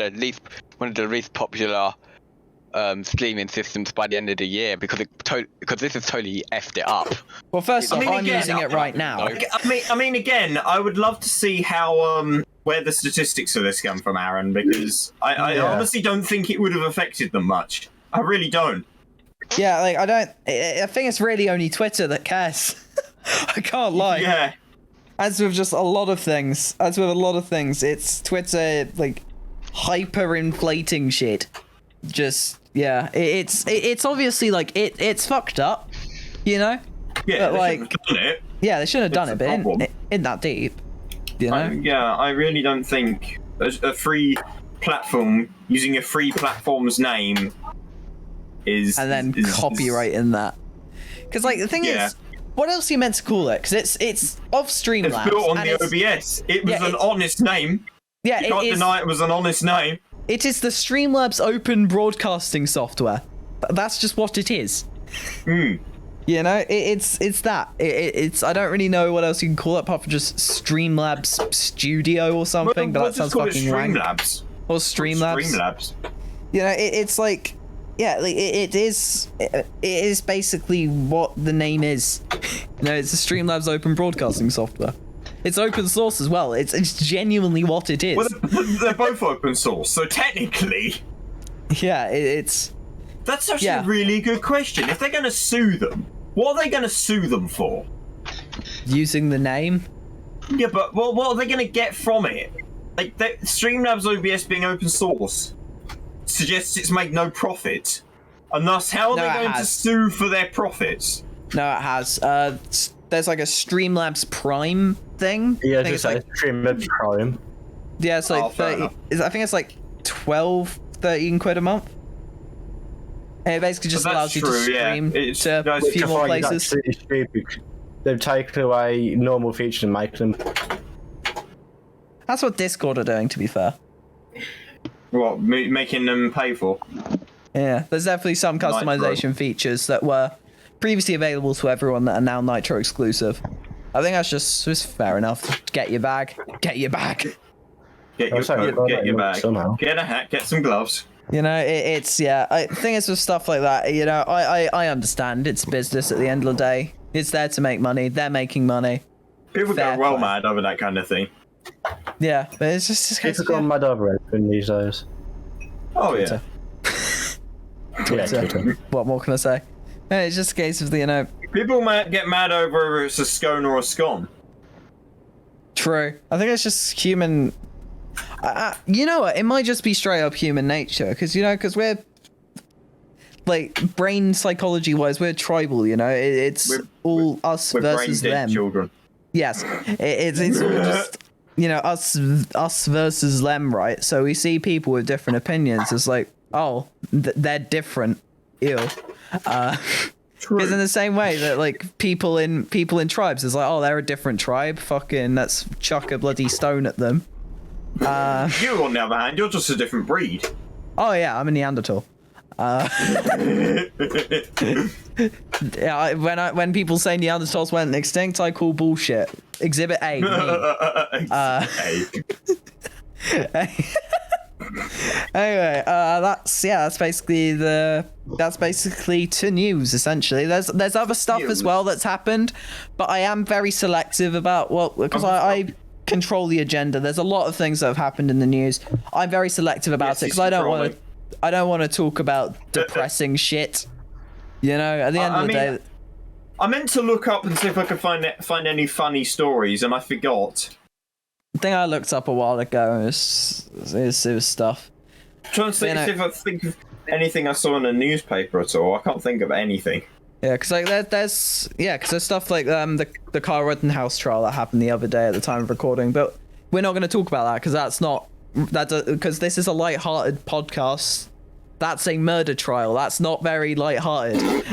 one of the least popular streaming systems by the end of the year, because this has totally effed it up. Well, first off, I'm using it right now. I mean, again, I would love to see how where the statistics of this come from, Aaron, because I honestly don't think it would have affected them much. I really don't. Yeah, like I think it's really only Twitter that cares. I can't lie. Yeah. As with just a lot of things, it's Twitter, like, hyper-inflating shit. Just, yeah, it's obviously, like, it's fucked up, you know? Yeah, but, they shouldn't have done it. Yeah, they shouldn't have done it, but in that deep, you know? I really don't think a free platform, using a free platform's name is... And then copyrighting that. Because, like, the thing is... What else are you meant to call it? Because it's off Streamlabs. It's built on the OBS. It was an honest name. Yeah, you can't deny it was an honest name. It is the Streamlabs open broadcasting software. That's just what it is. You know, it's that. It's I don't really know what else you can call it apart from just Streamlabs Studio or something. But that sounds fucking rank. Streamlabs. Or Streamlabs. Streamlabs. You know, it's like. Yeah, like it is basically what the name is. You know, it's a Streamlabs open broadcasting software. It's open source as well. It's genuinely what it is. Well, they're both open source, so technically. Yeah, it's. That's actually a really good question. If they're going to sue them, what are they going to sue them for? Using the name. Yeah, but what are they going to get from it? Like Streamlabs OBS being open source suggests it's made no profit, and thus how are they going to sue for their profits? No, it has. There's like a Streamlabs Prime thing. Yeah, just like Streamlabs Prime. Yeah, it's like 30. I think it's like 13 quid a month. And it basically just allows you to stream to a few more places. They've taken away normal features and make them. That's what Discord are doing, to be fair. What, making them pay for? Yeah, there's definitely some customization features that were previously available to everyone that are now Nitro exclusive. I think that's just fair enough. Get your bag. Get your bag. Get your coat, get your bag. Somehow. Get a hat, get some gloves. You know, it's the thing is with stuff like that, you know, I understand it's business at the end of the day. It's there to make money. They're making money. People go well mad over that kind of thing. Yeah, but it's just people go mad over everything these days. Oh Twitter. Twitter. What more can I say? It's just a case of the, people might get mad over it's a scone or a scone. True. I think it's just human. You know what? It might just be straight up human nature, because we're like brain psychology wise, we're tribal. You know, it's all us versus them. Children. Yes, it's all just us versus them, right? So we see people with different opinions. It's like, oh, they're different. Ew. Because in the same way that like people in tribes is like, oh, they're a different tribe. Fucking let's chuck a bloody stone at them. You, on the other hand, you're just a different breed. Oh yeah, I'm a Neanderthal. Yeah, when people say Neanderthals went extinct, I call bullshit. Exhibit A. Anyway, that's basically to news essentially. There's other stuff as well that's happened, but I am very selective about because I control the agenda. There's a lot of things that have happened in the news. I'm very selective about it because I don't want to talk about depressing shit. You know, at the end of the day. I meant to look up and see if I could find any funny stories, and I forgot. The thing I looked up a while ago was stuff. I'm trying to see if I think of anything I saw in a newspaper at all. I can't think of anything. Yeah, because like there's stuff like the Kyle Rittenhouse trial that happened the other day at the time of recording, but we're not going to talk about that because this is a light-hearted podcast. That's a murder trial. That's not very light-hearted.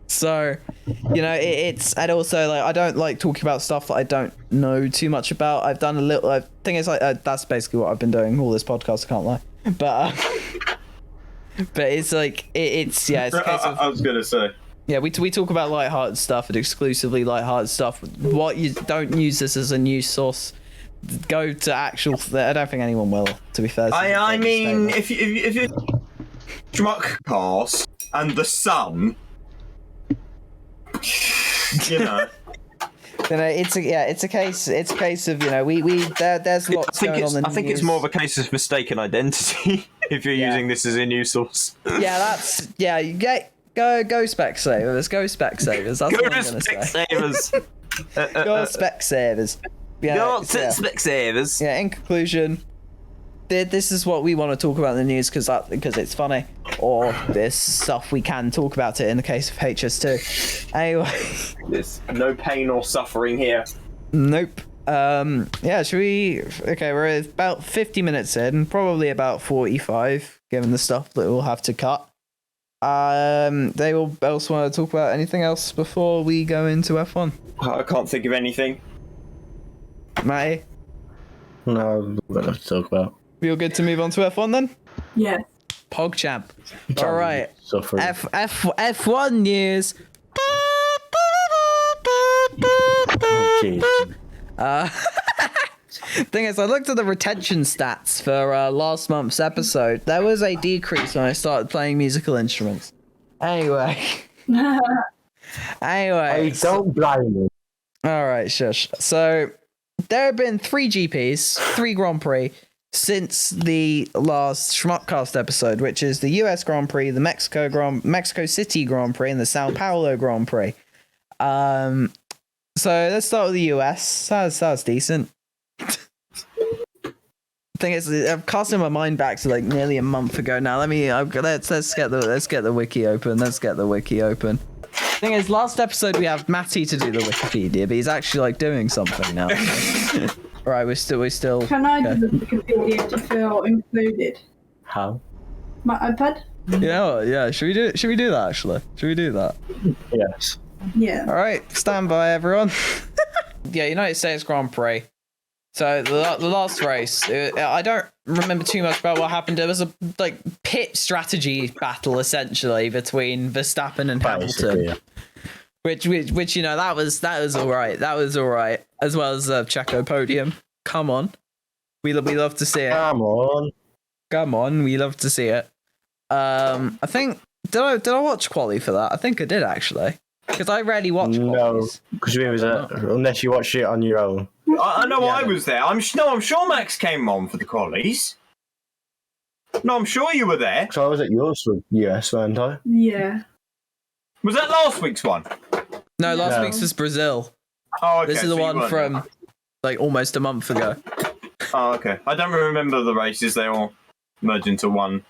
So, you know, it's and also like I don't like talking about stuff that I don't know too much about. I've done a little. Thing is, like that's basically what I've been doing all this podcast. I can't lie, but it's like it's a case of. I was gonna say. Yeah, we talk about lighthearted stuff and exclusively lighthearted stuff. What you don't use this as a news source. Go to actual. I don't think anyone will. To be fair. I mean, if you Schmuckcast and the Sun, you know. You know, it's a case of, you know, there's lots going on in the I think news. it's more of a case of mistaken identity if you're using this as a news source. Yeah, go Specsavers, go Specsavers. That's what I'm gonna say. Specsavers. Go Specsavers. Yeah, Go Specsavers. Yeah, in conclusion, this is what we want to talk about in the news because it's funny, or this stuff we can talk about it in the case of HS2. Anyway, There's no pain or suffering here. Nope. Yeah, should we? Okay, we're about 50 minutes in, probably about 45, given the stuff that we'll have to cut. They will else want to talk about anything else before we go into F1? I can't think of anything. Matty? No, we've got enough to talk about. Feel good to move on to F1 then? Yeah. PogChamp. All right. Suffering. F1 news. Oh, jeez. Thing is, I looked at the retention stats for last month's episode. There was a decrease when I started playing musical instruments. Anyway. Hey, don't blame me. All right, shush. So there have been 3 GPs, 3 Grand Prix since the last Schmuckcast episode, which is the US Grand Prix, the Mexico City Grand Prix, and the Sao Paulo Grand Prix. So let's start with the US. That's decent. Thing is, I'm casting my mind back to like nearly a month ago now. Let's get the wiki open. Thing is, last episode we have Matty to do the Wikipedia, but he's actually like doing something now. Right, we're still. Can I do the Wikipedia to feel included? How? My iPad? Yeah. Should we do that actually? Should we do that? Yes. Yeah. All right, stand by everyone. Yeah, United States Grand Prix. So the last race, I don't remember too much about what happened. There was a pit strategy battle essentially between Verstappen and Hamilton, Yeah. which you know that was all right. That was all right, as well as Checo podium. Come on, we love to see it. Come on, we love to see it. I think did I watch quali for that? I think I did actually, because I rarely watch qualis. No, because unless you watch it on your own. I know I was there. I'm sure Max came on for the qualies. No, I'm sure you were there. So I was at yours for US, weren't I? Yeah. Was that last week's one? No, last week's was Brazil. Oh, okay. This is the one from like almost a month ago. Oh, okay. I don't remember the races. They all merged into one.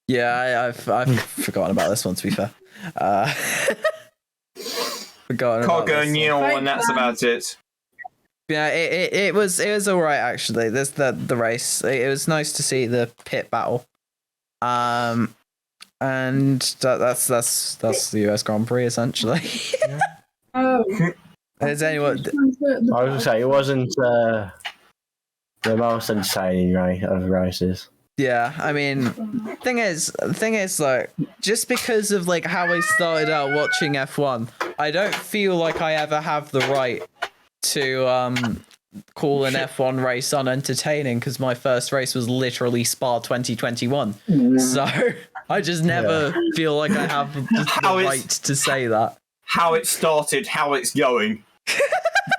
Yeah, I've forgotten about this one, to be fair. Forgotten about Cargo this one. Neil, and that's about it. Yeah, it was all right actually. There's the race. It was nice to see the pit battle. And that's the US Grand Prix essentially. Oh. Is anyone? I was gonna say it wasn't the most entertaining of races. Yeah, I mean, thing is, like, just because of like how I started out watching F1, I don't feel like I ever have the right to call an F1 race unentertaining because my first race was literally Spa 2021. So I just never feel like I have the right to say that. How it started, how it's going.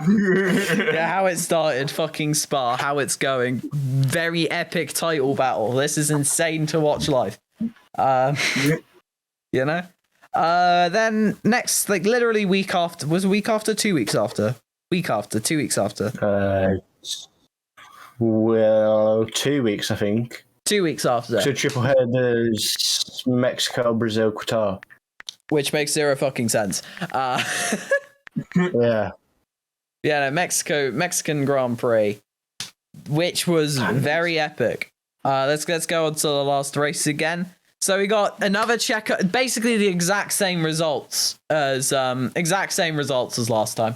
Yeah, how it started, fucking Spa, how it's going. Very epic title battle. This is insane to watch live. You know? Then next, like literally week after, was a week after, 2 weeks after? Week after, 2 weeks after. Well, 2 weeks, I think. 2 weeks after. So triple headers, Mexico, Brazil, Qatar. Which makes zero fucking sense. Yeah. Yeah, no, Mexican Grand Prix, which was very epic. Let's go on to the last race again. So we got another Checo, basically the exact same results as last time,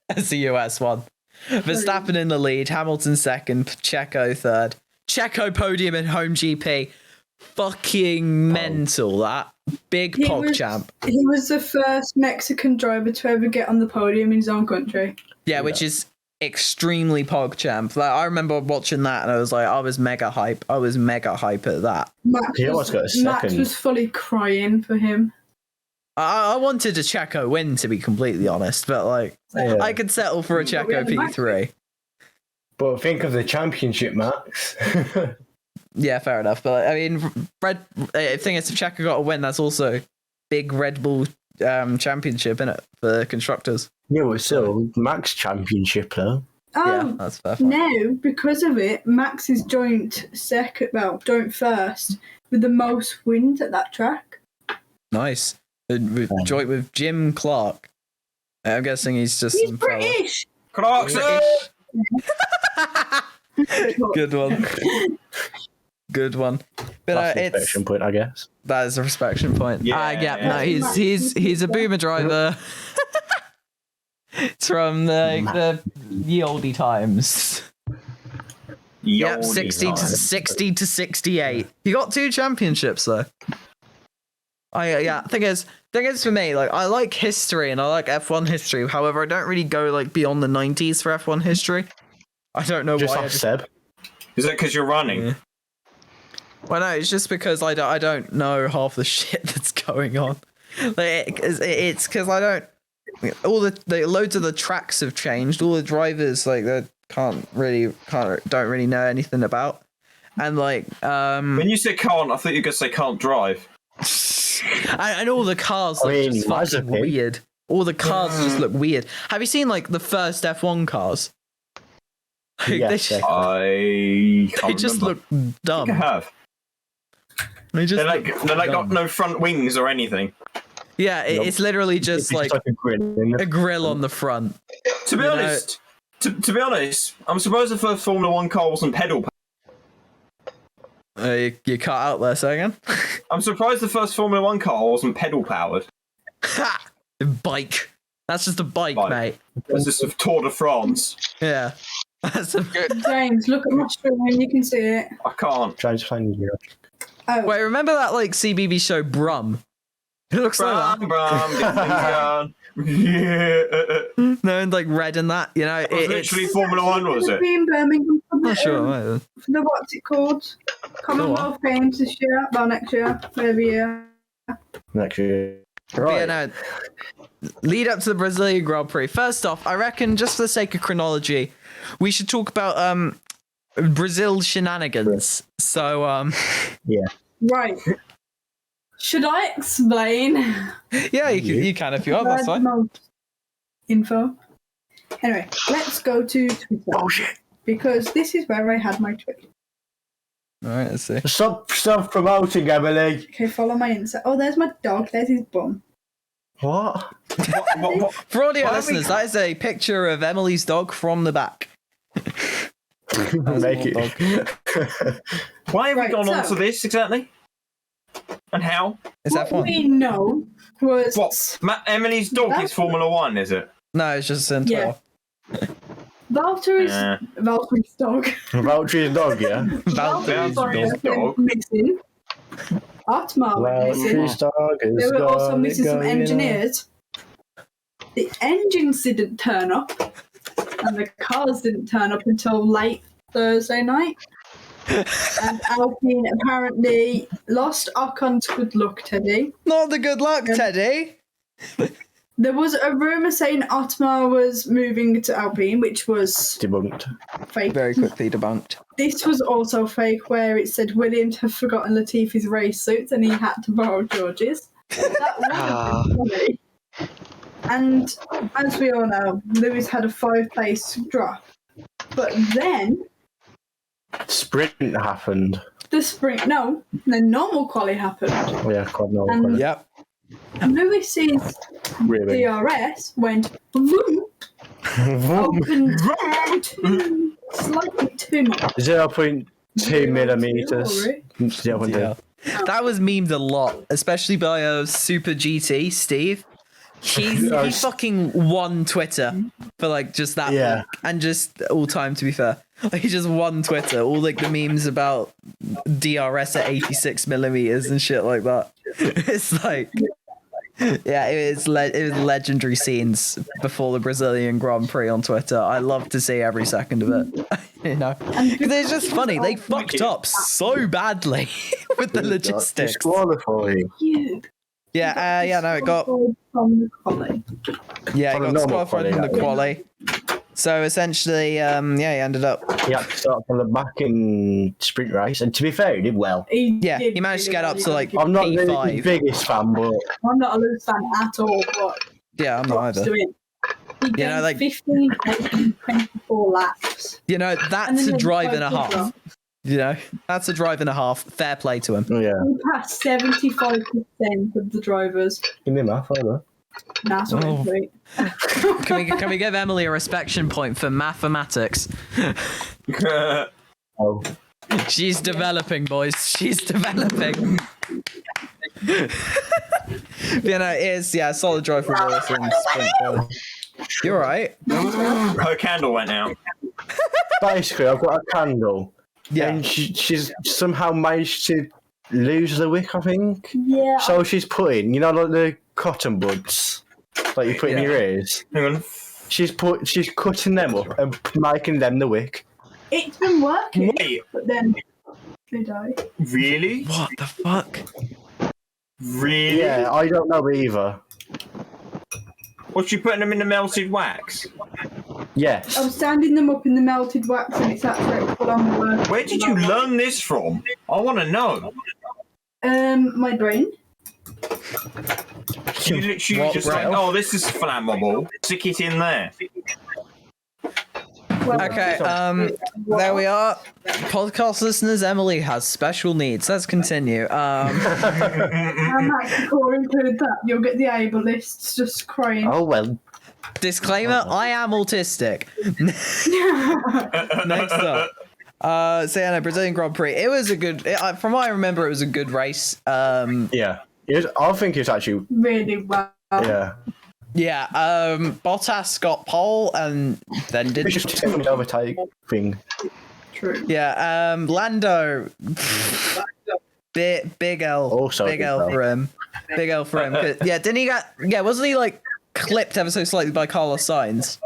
as the US one. Verstappen in the lead, Hamilton second, Checo third. Checo podium in home GP. Fucking mental, that. Big PogChamp. He was the first Mexican driver to ever get on the podium in his own country. Yeah, which is extremely PogChamp. Like, I remember watching that and I was like, I was mega hype at that. Max was fully crying for him. I wanted a Checo win, to be completely honest, but like, I could settle for a Checo P3. But think of the championship, Max. Yeah, fair enough. But I mean, thing is, if Checo got a win, that's also big Red Bull championship, innit, for constructors. Yeah, well, still Max championship though. Yeah, that's fair. No, because of it, Max is joint first with the most wins at that track. Nice. Joint with Jim Clark. I'm guessing he's British. Clarkson. Good one. Good one. But That's a Respection point, I guess. That is a Respection point. Yeah. No, he's a boomer driver. It's from the ye olde times. Yep, 60 to 68. He got 2 championships though. Thing is for me, like, I like history and I like F1 history. However, I don't really go like beyond the 90s for F1 history. I don't know why. Seb. Is that because you're running? Yeah. Well, no, it's just because I don't know half the shit that's going on. Like, it's because I don't. Loads of the tracks have changed. All the drivers like they don't really know anything about. And like when you say can't, I thought you were gonna say can't drive. and all the cars look just fucking weird. All the cars just look weird. Have you seen like the first F1 cars? Yes, I can't they just remember. look dumb. I have. They're like got no front wings or anything. Yeah, it's literally just like a grill on the front. To be honest, I'm surprised the first Formula 1 car wasn't pedal powered. You cut out there, say again? I'm surprised the first Formula 1 car wasn't pedal powered. Bike. That's just a bike, mate. That's just a Tour de France. Yeah. James, look at my screen, you can see it. I can't. James playing you. Oh. Wait, remember that like CBB show Brum? It looks like that. Yeah. No, and like red and that, you know. It was literally Formula 1, was it? In Birmingham for Not sure. for the what's it called? Commonwealth Games this year, well next year, every year. Next year. Right. Yeah, no. Lead up to the Brazilian Grand Prix. First off, I reckon just for the sake of chronology, we should talk about Brazil shenanigans. So yeah. Right. Should I explain? Yeah, you can if you want. That's fine. Info. Anyway, let's go to Twitter. Oh shit! Because this is where I had my tweet. All right, let's see. Stop promoting, Emily. Okay, follow my Insta. Oh, there's my dog. There's his bum. What? What? For audio listeners, that is a picture of Emily's dog from the back. Make it. Why have we gone on to this exactly? And how? Is that fun? What we know was... What? Emily's dog is Formula 1, is it? No, it's just in 12. Yeah. Valtteri's dog. Valtteri's dog, yeah? Valtteri's dog. Missing. Otmar went missing. They were also missing some engineers. The engines didn't turn up. And the cars didn't turn up until late Thursday night. And Alpine apparently lost Ocon's good luck, Teddy. Not the good luck, Teddy. There was a rumour saying Otmar was moving to Alpine, which was Debunked. fake. Very quickly debunked. This was also fake, where it said William had forgotten Latifi's race suits and he had to borrow George's. That would have been funny. And as we all know, Lewis had a 5-place drop. But then Sprint happened. the normal quali happened. Yeah, quite no. And Yep. Lewis's Really. DRS went vroom, opened slightly too much. 0.2 millimeters. Sorry. 0.2. Yeah. That was memed a lot, especially by Super GT Steve. He fucking won Twitter for like just that week, and just all time, to be fair. Like, he just won Twitter, all like the memes about DRS at 86 millimeters and shit like that. It's like, yeah, it was legendary scenes before the Brazilian Grand Prix on Twitter. I love to see every second of it. You know, because it's just funny. They fucked up so badly with the logistics. Disqualifying. Yeah, no, it got from the quali. Yeah, he got disqualified from the quali. quali. So essentially, he ended up. He had to start from the back in sprint race, and to be fair, he did well. He managed to get up to like I'm not P5. the biggest fan, but I'm not a Lewis fan at all, but Yeah, I'm not either. to him. He gained like 15, 18, 24 laps. You know, And that's then a the drive and a drive half. You know, that's a drive and a half. Fair play to him. yeah. He passed 75% of the drivers. Give me math, over. Nah, sorry, wait. Can we give Emily a Respection point for mathematics? Oh. She's developing, boys. She's developing. You know, it is, a solid drive for Lewis in sprint quali. You're right. Her candle went out. Basically, I've got a candle. Yeah. And she's somehow managed to lose the wick, I think. Yeah. So she's putting, like the cotton buds, like you put in your ears. Hang on. She's cutting them up and making them the wick. It's been working, Wait, but then they die. really? What the fuck? Really? Yeah, I don't know either. Was she putting them in the melted wax? Yes. I'm standing them up in the melted wax and it's actually full on work. Where did you learn this from? I want to know. My brain. You literally What, just Ralph? like, oh, this is flammable. Stick it in there. Well, Okay, there we are. Podcast listeners, Emily has special needs. Let's continue. And that's core include that. You'll get the ableists just crying. Oh, well. Disclaimer, I am autistic. Next up. Brazilian Grand Prix. It was a good, from what I remember, it was a good race. Yeah. I think it's actually, Really well. yeah. Yeah, Bottas got pole and then It's just didn't. an overtake thing. True. Yeah, Lando. Big L. Also big big L L. for him. Big L for him. Yeah, didn't he get? Yeah, wasn't he like clipped ever so slightly by Carlos Sainz,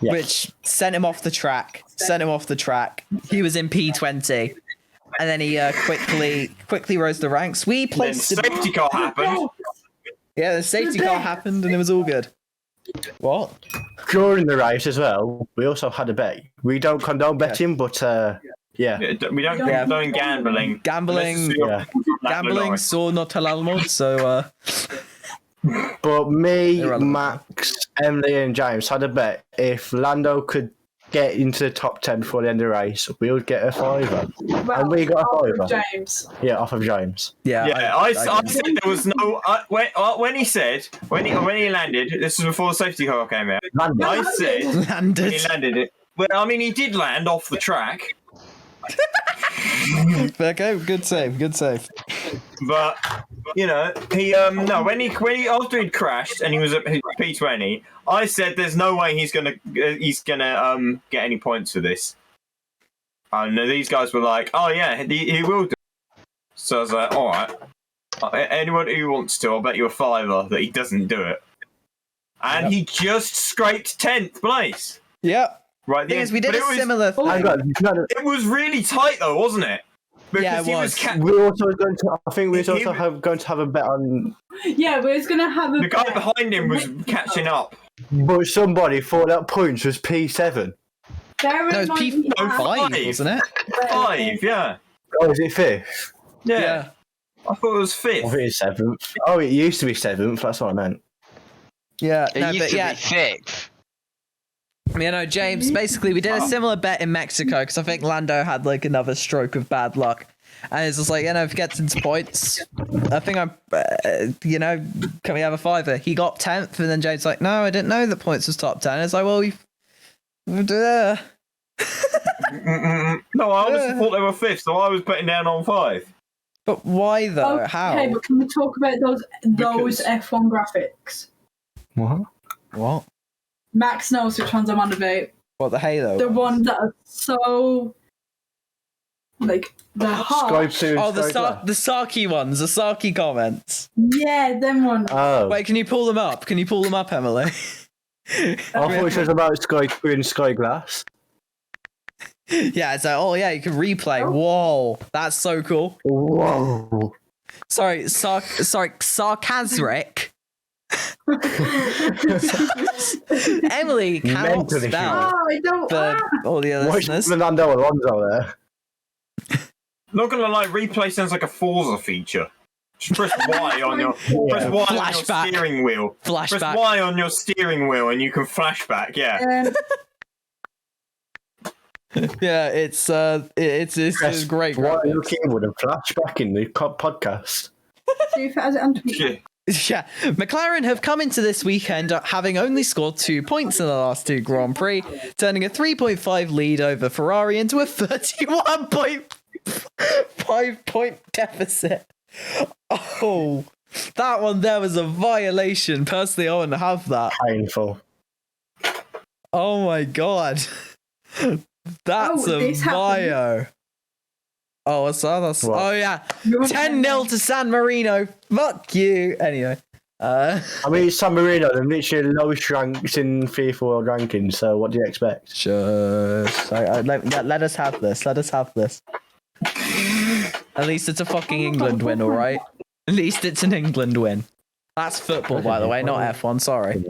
Yes. which sent him off the track. He was in P20, and then he quickly rose the ranks. We Then placed him. safety car happened. Yeah, the safety car happened, and it was all good. What? During the race as well, we also had a bet. We don't condone betting, but yeah. Yeah, we don't Yeah. condone gambling. Gambling, Yeah. gambling, so not halal. So But me, Irrelevant. Max, Emily, and James had a bet. If Lando could get into the top 10 before the end of the race, we would get a fiver. Well, And we got a after fiver. James. Yeah, off of James. yeah. Yeah, I said there was no. When he landed, this was before the safety car came out. Lando. I said when landed. he landed it. Well, I mean, he did land off the track, Okay, good save. but he no when he after he'd crashed and he was at P20, I said there's no way he's gonna get any points for this. And these guys were like, oh yeah, he will do. So I was like, all right, anyone who wants to, I'll bet you a fiver that he doesn't do it. And he just scraped 10th place. Yep. Right, Thing is, we did but a similar thing. Hang on, It was really tight though, wasn't it? Because it he was. We're also going to. I think we're also going to have a bet on. Yeah, we're going to have a the guy bet. behind him was catching up. But somebody thought that points was P7. Bear in No, it was mind P5, five. wasn't it? 5, yeah. Oh, is it 5th? Yeah. I thought it was 5th. I think it's 7th. Oh, it used to be 7th. That's what I meant. Yeah. It used to be 6th. You know, James, basically, we did a similar bet in Mexico because I think Lando had like another stroke of bad luck. And it's just like, if it gets into points, I think I'm, can we have a fiver? He got 10th, and then James like, no, I didn't know that points was top 10. It's like, well, we'll do that. No, I honestly thought they were 5th, so I was putting down on 5. But why though? Okay, How? but can we talk about those Because- F1 graphics? What? Max knows which ones I'm on about. What, the Halo? The ones that are so like they're hard. Sky 2 Oh, and the Sky Glass. Saki ones, the Saki comments. Yeah, them ones. Oh. Wait, can you pull them up? Can you pull them up, Emily? I thought it was about Sky 2 and Sky Glass. Yeah, it's like, oh yeah, you can replay. Whoa, that's so cool. Whoa. Sorry, sarcasric. Emily cannot Mentally spell Oh, I don't. for all the other Watch listeners. Fernando Alonso there. Not gonna lie, replay sounds like a Forza feature. Just press Y on your Flashback. steering wheel. Press Flashback. Y on your steering wheel and you can flashback. Yeah. Yeah, it's Press great. Y on your graphics. keyboard and flashback in the podcast. See if it has it on Twitter. Yeah. Yeah, McLaren have come into this weekend having only scored 2 points in the last 2 Grand Prix, turning a 3.5 lead over Ferrari into a 31.5 point deficit. Oh, that one there was a violation. Personally, I wouldn't have that. Painful. Oh my god. That's Oh, a this happened. bio. Oh, what's that? What? Oh yeah. 10-0 to San Marino. Fuck you. Anyway. I mean, it's San Marino. They're literally lowest ranked in FIFA World Rankings, so what do you expect? Sure. Let us have this. Let us have this. At least it's a fucking England win, alright? At least it's an England win. That's football, by the way, not F1, sorry.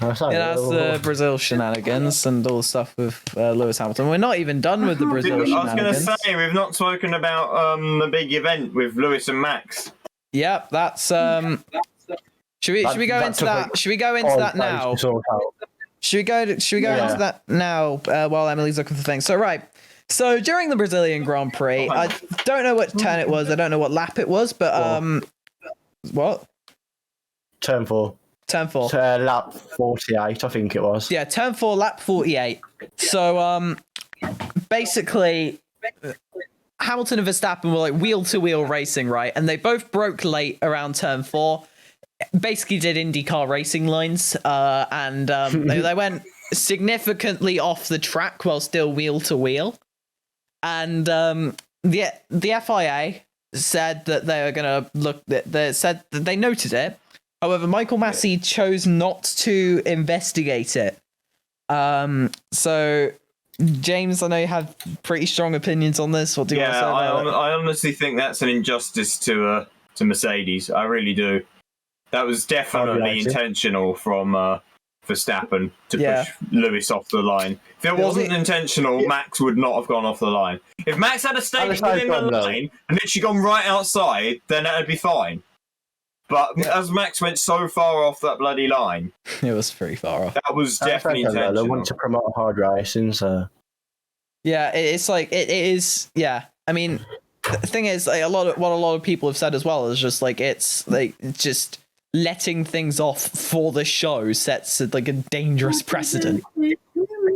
That's Brazil shenanigans and all the stuff with Lewis Hamilton. We're not even done with the Brazil I was shenanigans. going to say, we've not spoken about the big event with Lewis and Max. Yep, that's should we go into that? Should we go into that now? Should we go into that now while Emily's looking for things? So so during the Brazilian Grand Prix, I don't know what turn it was, I don't know what lap it was, but what? Turn 4. Turn 4. Lap 48, I think it was. Yeah, turn 4, lap 48. So basically Hamilton and Verstappen were like wheel-to-wheel racing, right? And they both broke late around turn 4. Basically did IndyCar racing lines, and they went significantly off the track while still wheel-to-wheel. And the FIA said that they were going to look. They said that they noted it. However, Michael Massey chose not to investigate it. So, James, I know you have pretty strong opinions on this. What do you want to say about it? I honestly think that's an injustice to Mercedes. I really do. That was definitely intentional from Verstappen to push Lewis off the line. If it wasn't intentional, Max would not have gone off the line. If Max had stayed within the line and literally gone right outside, then that'd be fine. But as Max went so far off that bloody line, it was pretty far off. That was definitely intentional. They want to promote hard racing, so yeah, it's like it is. Yeah, I mean, the thing is, like, a lot of people have said as well is just like it's like just letting things off for the show sets like a dangerous precedent. You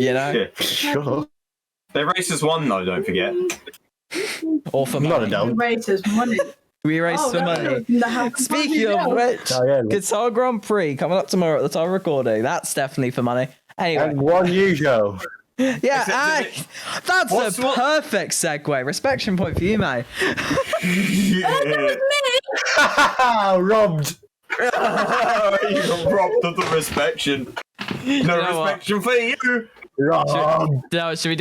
know? Yeah. sure. Their racers won though, don't forget. Or for Not a money. doubt. Races money. We race for money. Speaking of which, Qatar Grand Prix coming up tomorrow at the time of recording. That's definitely for money. Anyway, And guanyu zhou. yeah, that's a perfect segue. Respection point for you, mate. Yeah. Robbed. You got robbed of the respection. No respection for you. Wrong. No, should we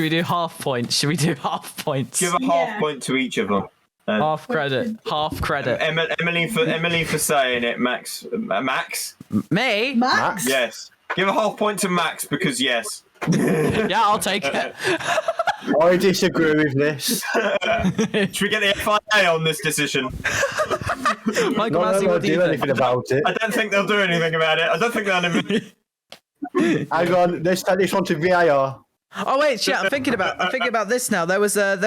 do half points? Should we do half points? Give a half point to each of them. Half credit. Emily for saying it. Max. Me? Max? Yes. Give a half point to Max because yes. Yeah, I'll take it. I disagree with this. Should we get the FIA on this decision? Michael Massey, what do you think? Anything about it. I don't think they'll do anything about it. I don't think they'll. Hang on, let's take this one to VAR. Oh wait, shit! I'm thinking about this now. There was the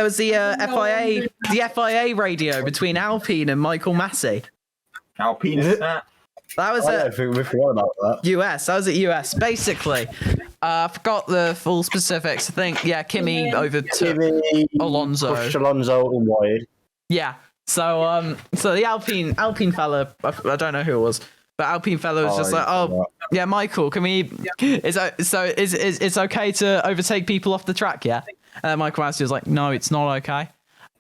FIA radio between Alpine and Michael Massey. Alpine is that? That was I don't think we forgot about that. US. That was at US. Basically, I forgot the full specifics. I think Kimi over to Alonso. Pushed Alonso in wide. Yeah. So the Alpine fella, I don't know who it was, but Alpine fella was just like, yeah, Michael, can we? It's okay to overtake people off the track, yeah? And then Michael Massey was like, no, it's not okay.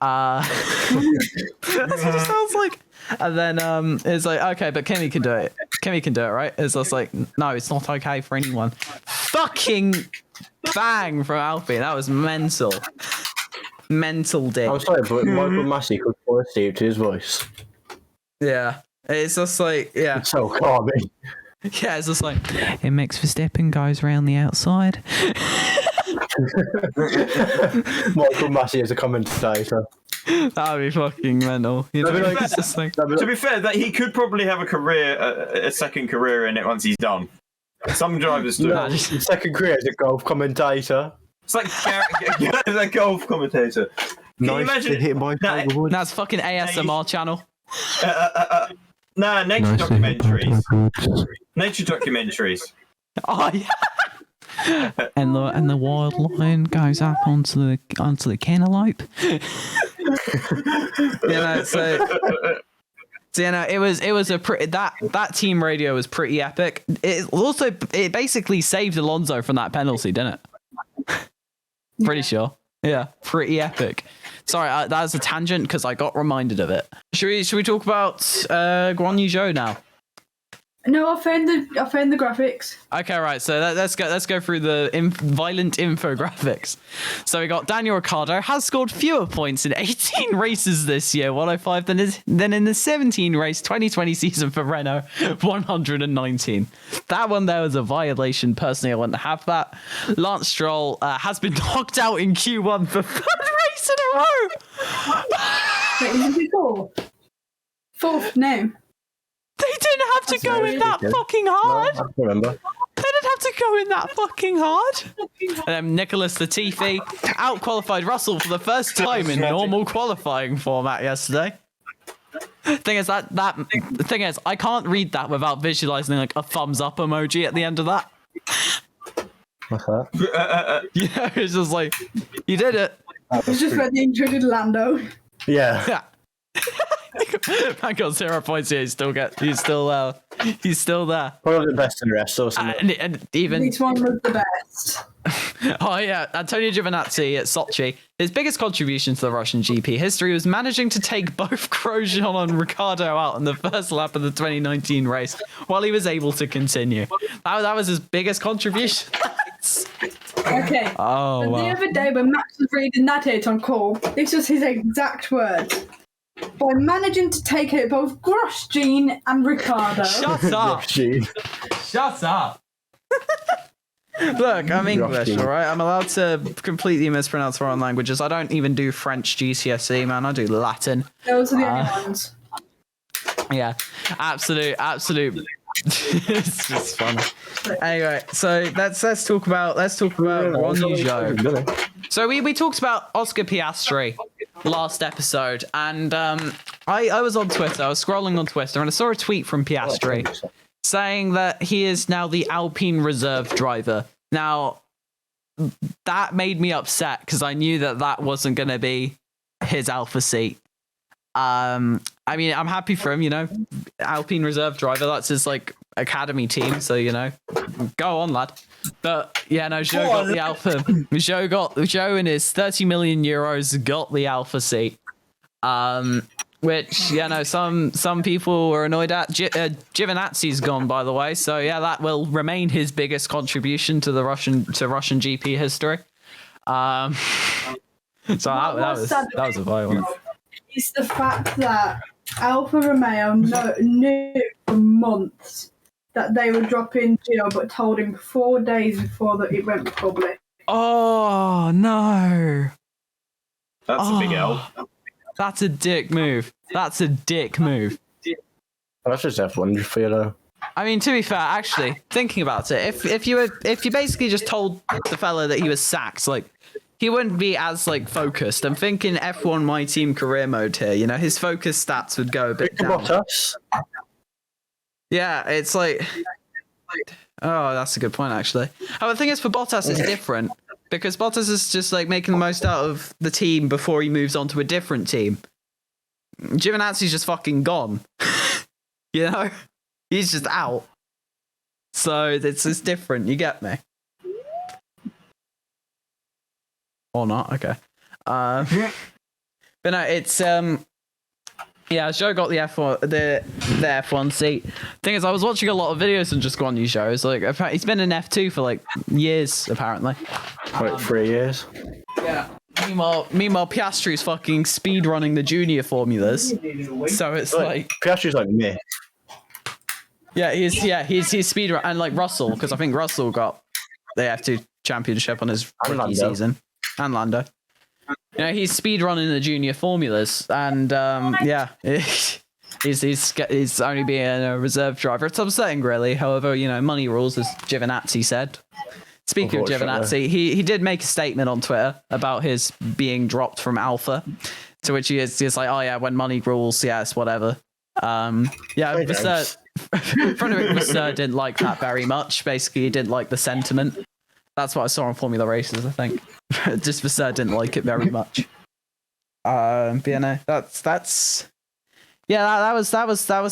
That's what it sounds like. And then it's like, okay, but Kimi can do it. Kimi can do it, right? It's just like, no, it's not okay for anyone. Fucking bang from Alpine. That was mental. Mental dick. I'm sorry, but Michael Massey could fall asleep to his voice. Yeah. It's just like, yeah. It's so calming. Yeah, it's just like, it makes Verstappen goes round the outside. Michael Massey as a commentator. That would be fucking mental. You know, like, it's just like, To be fair, that he could probably have a second career in it once he's done. Some drivers do. No, his second career as a golf commentator. It's like a golf commentator. Can you imagine? Hit by that's fucking ASMR channel. Nature documentaries. Nature documentaries. Oh yeah. and the wild lion goes up onto the cantaloupe. It was a pretty that team radio was pretty epic. It basically saved Alonso from that penalty, didn't it? Pretty sure. Yeah, pretty epic. Sorry, that was a tangent because I got reminded of it. Should we talk about guanyu zhou now? No, I found the graphics. Okay, right. So let's go through the violent infographics. So we got Daniel Ricciardo has scored fewer points in 18 races this year, 105, than in the 17 race 2020 season for Renault, 119. That one there was a violation. Personally, I wouldn't have that. Lance Stroll has been knocked out in Q1 for third race in a row. Wait, is it fourth? No. They didn't have to go in that fucking hard. No, I remember. They didn't have to go in that fucking hard. And then Nicholas Latifi out-qualified Russell for the first time in normal qualifying format yesterday. Thing is, I can't read that without visualizing like a thumbs up emoji at the end of that. What's that? Yeah, it's just like, you did it. It's just where the intro did Lando. Yeah. Yeah. Man got 0 points here. He's still there. One of the best in the rest, or something. And even Each one was the best. Oh yeah, Antonio Giovinazzi at Sochi. His biggest contribution to the Russian GP history was managing to take both Grosjean and Ricciardo out in the first lap of the 2019 race, while he was able to continue. That was his biggest contribution. Okay. Oh And wow. the other day when Max was reading that hit on call, this was his exact words. By managing to take out both Grosjean and Ricciardo. Shut up! Gee. Shut up! Look, I'm English, all right. I'm allowed to completely mispronounce foreign languages. I don't even do French GCSE, man. I do Latin. Those are the only ones. Yeah, absolute. It's just funny. Anyway, so let's talk about guanyu zhou. So we talked about Oscar Piastri last episode, and I was on Twitter. I was scrolling on Twitter, and I saw a tweet from Piastri saying that he is now the Alpine reserve driver. Now, that made me upset because I knew that wasn't going to be his Alpha seat. I mean, I'm happy for him, you know, Alpine reserve driver. That's his like academy team, so you know, go on, lad. But yeah, no, Zhou got the Alpha. Zhou and his 30 million euros got the Alpha seat. which some people were annoyed at. Giovinazzi's gone, by the way, so yeah, that will remain his biggest contribution to the Russian GP history. So that was a violent. It's the fact that Alfa Romeo knew for months that they were dropping Gio, but told him 4 days before that it went public. Oh no! That's a big L. That's a dick move. That's a dick move. That's just F1 for you, though. I mean, to be fair, actually, thinking about it, if you basically just told the fella that he was sacked, like, he wouldn't be as like focused. I'm thinking F1 My Team career mode here. You know, his focus stats would go a bit down. Bottas. Yeah, it's like, oh, that's a good point actually. Oh, the thing is, for Bottas, it's different because Bottas is just like making the most out of the team before he moves on to a different team. Giovinazzi's just fucking gone. You know, he's just out. So it's different. You get me? Or not? Okay. But no, it's yeah, Zhou got the F1 the F1 seat. Thing is, I was watching a lot of videos on just guanyu shows. Like, he's been in F2 for like years, apparently. Like 3 years. Yeah. Meanwhile, Piastri's fucking speed running the junior formulas. So it's like Piastri's like me. Yeah, he's speed run, and like Russell, because I think Russell got the F2 championship on his rookie season, and Lando. You know, he's speed running the junior formulas, and yeah, he's only being a reserve driver. It's upsetting, really. However, you know, money rules, as Giovinazzi said. Speaking of Giovinazzi, he did make a statement on Twitter about his being dropped from Alpha, to which he is like, oh yeah, when money rules, yes, whatever. Yeah, Frederick Vasseur didn't like that very much. Basically, he didn't like the sentiment. That's what I saw on Formula Races, I think. Just Vasseur didn't like it very much. But you know, that's yeah, that was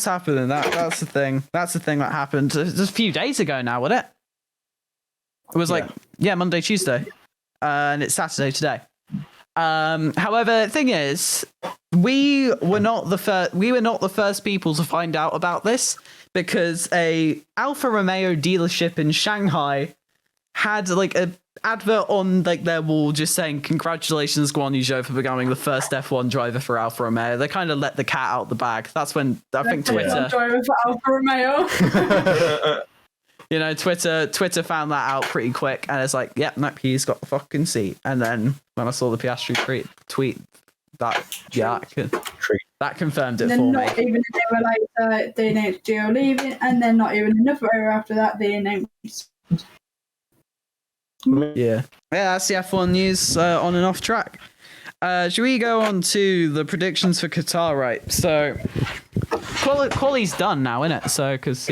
happening. That's the thing. That's the thing that happened just a few days ago now, wasn't it? It was like Monday, Tuesday, and it's Saturday today. However, the thing is, we were not the first people to find out about this, because a Alfa Romeo dealership in Shanghai had like a advert on like their wall just saying, "Congratulations, Guanyu Zhou, for becoming the first F1 driver for Alfa Romeo." They kind of let the cat out the bag. That's when I think Twitter driver for Alfa Romeo. You know, Twitter found that out pretty quick, and it's like, yep, nope, he's got the fucking seat. And then when I saw the Piastri tweet, that confirmed it for me. Not even a day later, they announced Gio leaving, and then not even enough hour after that, they announced. Yeah, that's the F1 news on and off track. Should we go on to the predictions for Qatar? Right, so quali's done now, innit? So, because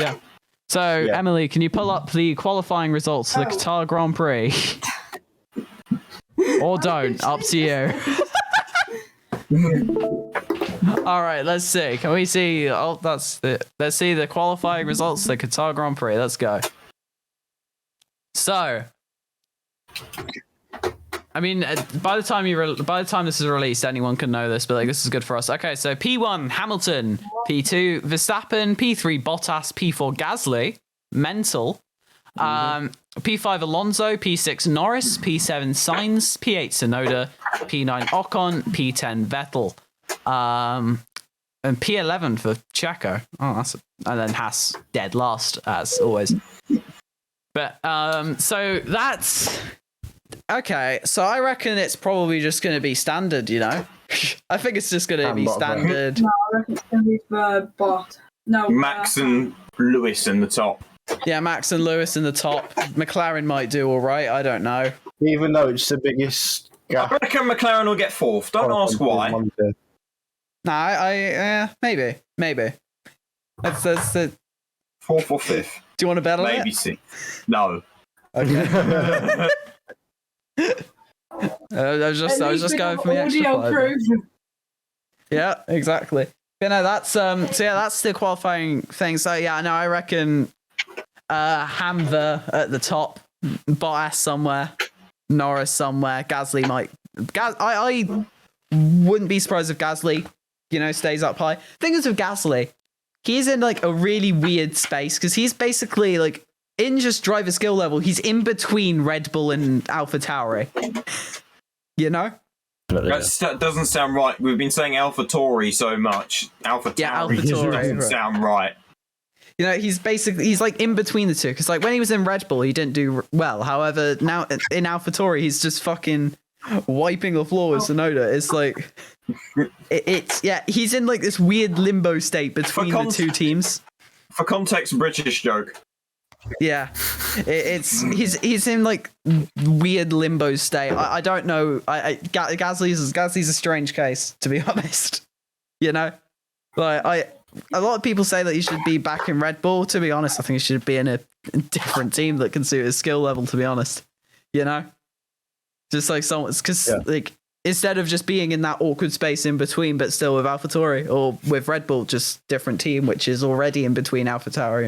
So, Emily, can you pull up the qualifying results for the Qatar Grand Prix? Or don't, up to you. All right, let's see. Can we see? Oh, that's it. Let's see the qualifying results for the Qatar Grand Prix. Let's go. So, I mean, by the time this is released, anyone can know this, but like, this is good for us. Okay, so P1 Hamilton, P2 Verstappen, P3 Bottas, P4 Gasly, mental. P5 Alonso, P6 Norris, P7 Sainz, P8 Tsunoda, P9 Ocon, P10 Vettel, and P11 for Checo. Oh, and then Haas dead last as always. But so that's. Okay, so I reckon it's probably just going to be standard, you know? I think it's just going to be standard. No, I reckon it's going to be for Bot. No, Max and Lewis in the top. Yeah, Max and Lewis in the top. McLaren might do all right, I don't know. Even though it's the biggest gap. I reckon McLaren will get fourth. Don't ask why. No, maybe. That's the fourth or fifth. Do you want to bet on it? Maybe sixth. No. Okay. I was just going for the extra 5. Yeah, exactly. You know, that's that's the qualifying thing. So yeah, no, I reckon Hamver at the top, Bottas somewhere, Norris somewhere, Gasly might. I wouldn't be surprised if Gasly, stays up high. Thing is with Gasly, he's in like a really weird space because he's basically like in just driver skill level. He's in between Red Bull and AlphaTauri. That doesn't sound right. We've been saying AlphaTauri so much. AlphaTauri doesn't sound right. He's like in between the two because like when he was in Red Bull, he didn't do well. However, now in AlphaTauri, he's just fucking wiping the floor with Tsunoda. It's like he's in like this weird limbo state between the two teams. For context, British joke. Yeah, he's in like weird limbo state. I don't know. Gasly's a strange case, to be honest. Like a lot of people say that he should be back in Red Bull. To be honest, I think he should be in a different team that can suit his skill level. To be honest, just like someone's because like instead of just being in that awkward space in between, but still with AlphaTauri or with Red Bull, just different team, which is already in between AlphaTauri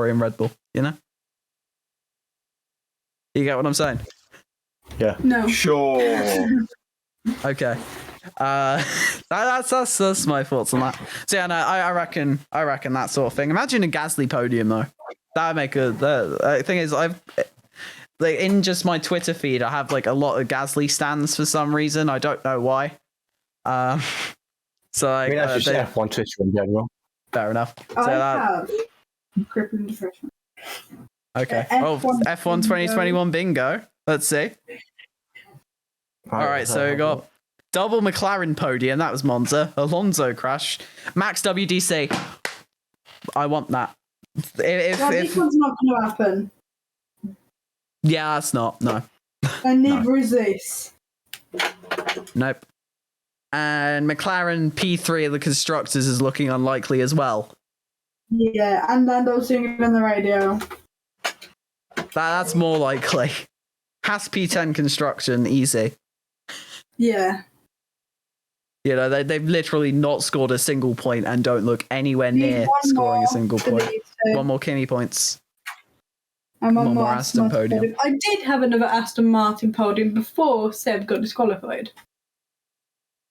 and Red Bull. You get what I'm saying? Yeah. No. Sure. Okay. That's my thoughts on that. So yeah, no, I reckon that sort of thing. Imagine a Gasly podium though. That would make the thing is I've like in just my Twitter feed I have like a lot of Gasly stands for some reason. I don't know why. So like, that's just F1 Twitter in general. Fair enough. So I have crippling depression. Okay. F1 2021 bingo. Let's see. All right, so we got double McLaren podium. That was Monza. Alonso crash. Max WDC. I want that. This one's not going to happen. Yeah, that's not. No. And neither is this. Nope. And McLaren P3 of the constructors is looking unlikely as well. Yeah, and Lando singing on the radio. That's more likely. Haas P10 construction, easy. Yeah. They've literally not scored a single point and don't look anywhere near scoring a single point. One more Kimi points. And one more Aston podium. I did have another Aston Martin podium before Seb got disqualified.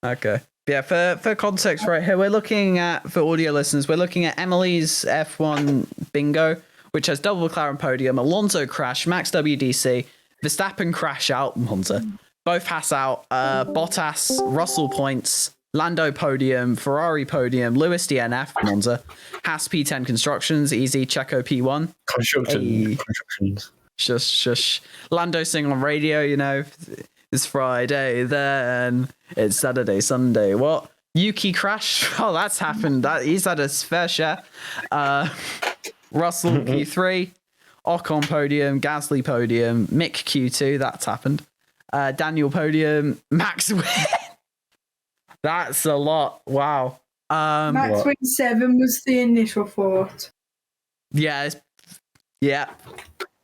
Okay. Yeah, for context right here, we're looking at, for audio listeners, we're looking at Emily's F1 bingo, which has double McLaren podium, Alonso crash, Max WDC, Verstappen crash out, Monza, both Haas out, Bottas, Russell points, Lando podium, Ferrari podium, Lewis DNF, Monza, Haas P10 constructions, easy, Checo P1. Constructions. Shush. Lando sing on radio, it's Friday, then it's Saturday, Sunday. What? Yuki crash? Oh, that's happened. He's had a fair share. Russell Q3, Ocon podium, Gasly podium, Mick Q2. That's happened. Daniel podium, Max win. That's a lot. Wow. Max win 7 was the initial thought. Yeah.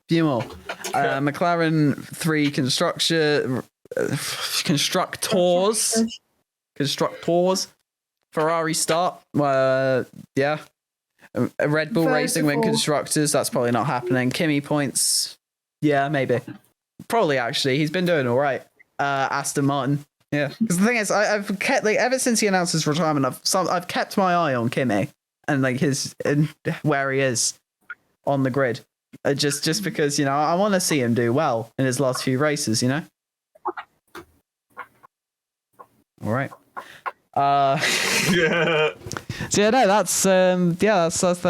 Few more. McLaren 3 constructors. Ferrari start. Yeah. Red Bull Racing win constructors. That's probably not happening. Kimi points. Yeah, maybe. Probably actually. He's been doing all right. Aston Martin. Yeah. Because the thing is, I've kept ever since he announced his retirement, I've kept my eye on Kimi and where he is on the grid. Just because I want to see him do well in his last few races. All right. Yeah. So yeah, no, that's I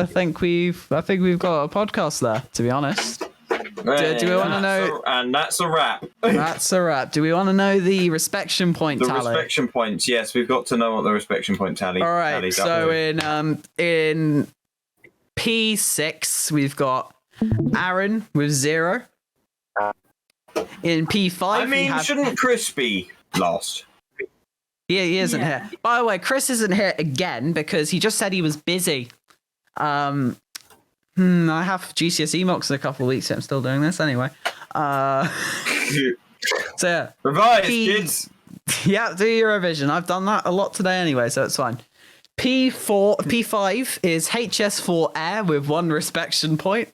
think we've got a podcast there, to be honest. Do we want to know? And that's a wrap. That's a wrap. Do we want to know the Respection point tally? The Respection points, yes, we've got to know what the Respection point tally. All right. So in P6 we've got Aaron with 0. In P5, shouldn't Chris be last? He isn't here. By the way, Chris isn't here again because he just said he was busy. I have GCSE mocks in a couple of weeks, so I'm still doing this anyway. So yeah. Revise, kids! Yeah, do your revision. I've done that a lot today anyway, so it's fine. P5 is HS4 Air with 1 Respection point.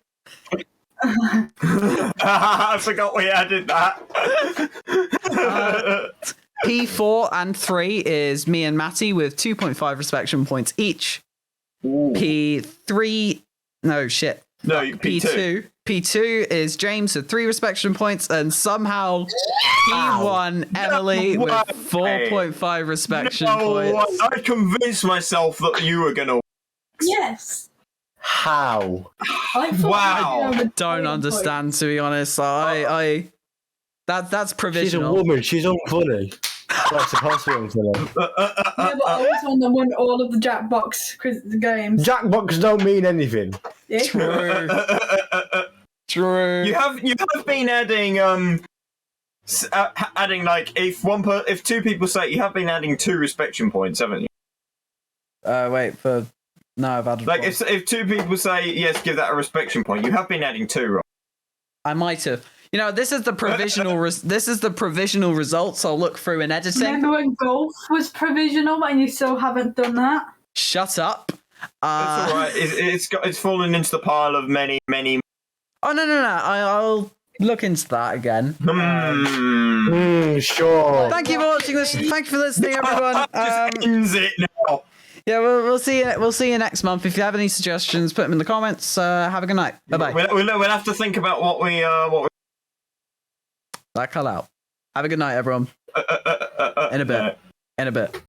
I forgot we added that. P4 and 3 is me and Matty with 2.5 Respection points each. Ooh. P3, no shit. No, P2. P2 is James with 3 Respection points, and somehow P1 Emily with 4.5 Respection points. I convinced myself that you were gonna. Yes. How? I thought Wow. I would Don't understand, to be honest. That's She's a provisional. woman. She's unfunny. That's supposed to be unfunny. Yeah, but I was one that won all of the Jackbox games. Jackbox don't mean anything. Yeah. True. True. You have been adding adding like if two people say you have been adding 2 Respection points, haven't you? No, I've added Like one. if 2 people say yes, give that a Respection point. You have been adding 2, right? I might have. You know, this is the provisional. This is the provisional results. I'll look through in editing. Remember when golf was provisional and you still haven't done that? Shut up. That's all right. It's fallen into the pile of many. Oh no! I'll look into that again. Sure. Thank you for watching this. Thank you for listening, everyone. Just ends it now. Yeah, we'll see you. We'll see you next month. If you have any suggestions, put them in the comments. Have a good night. Bye bye. We'll have to think about what we. That cut out. Have a good night, everyone. In a bit.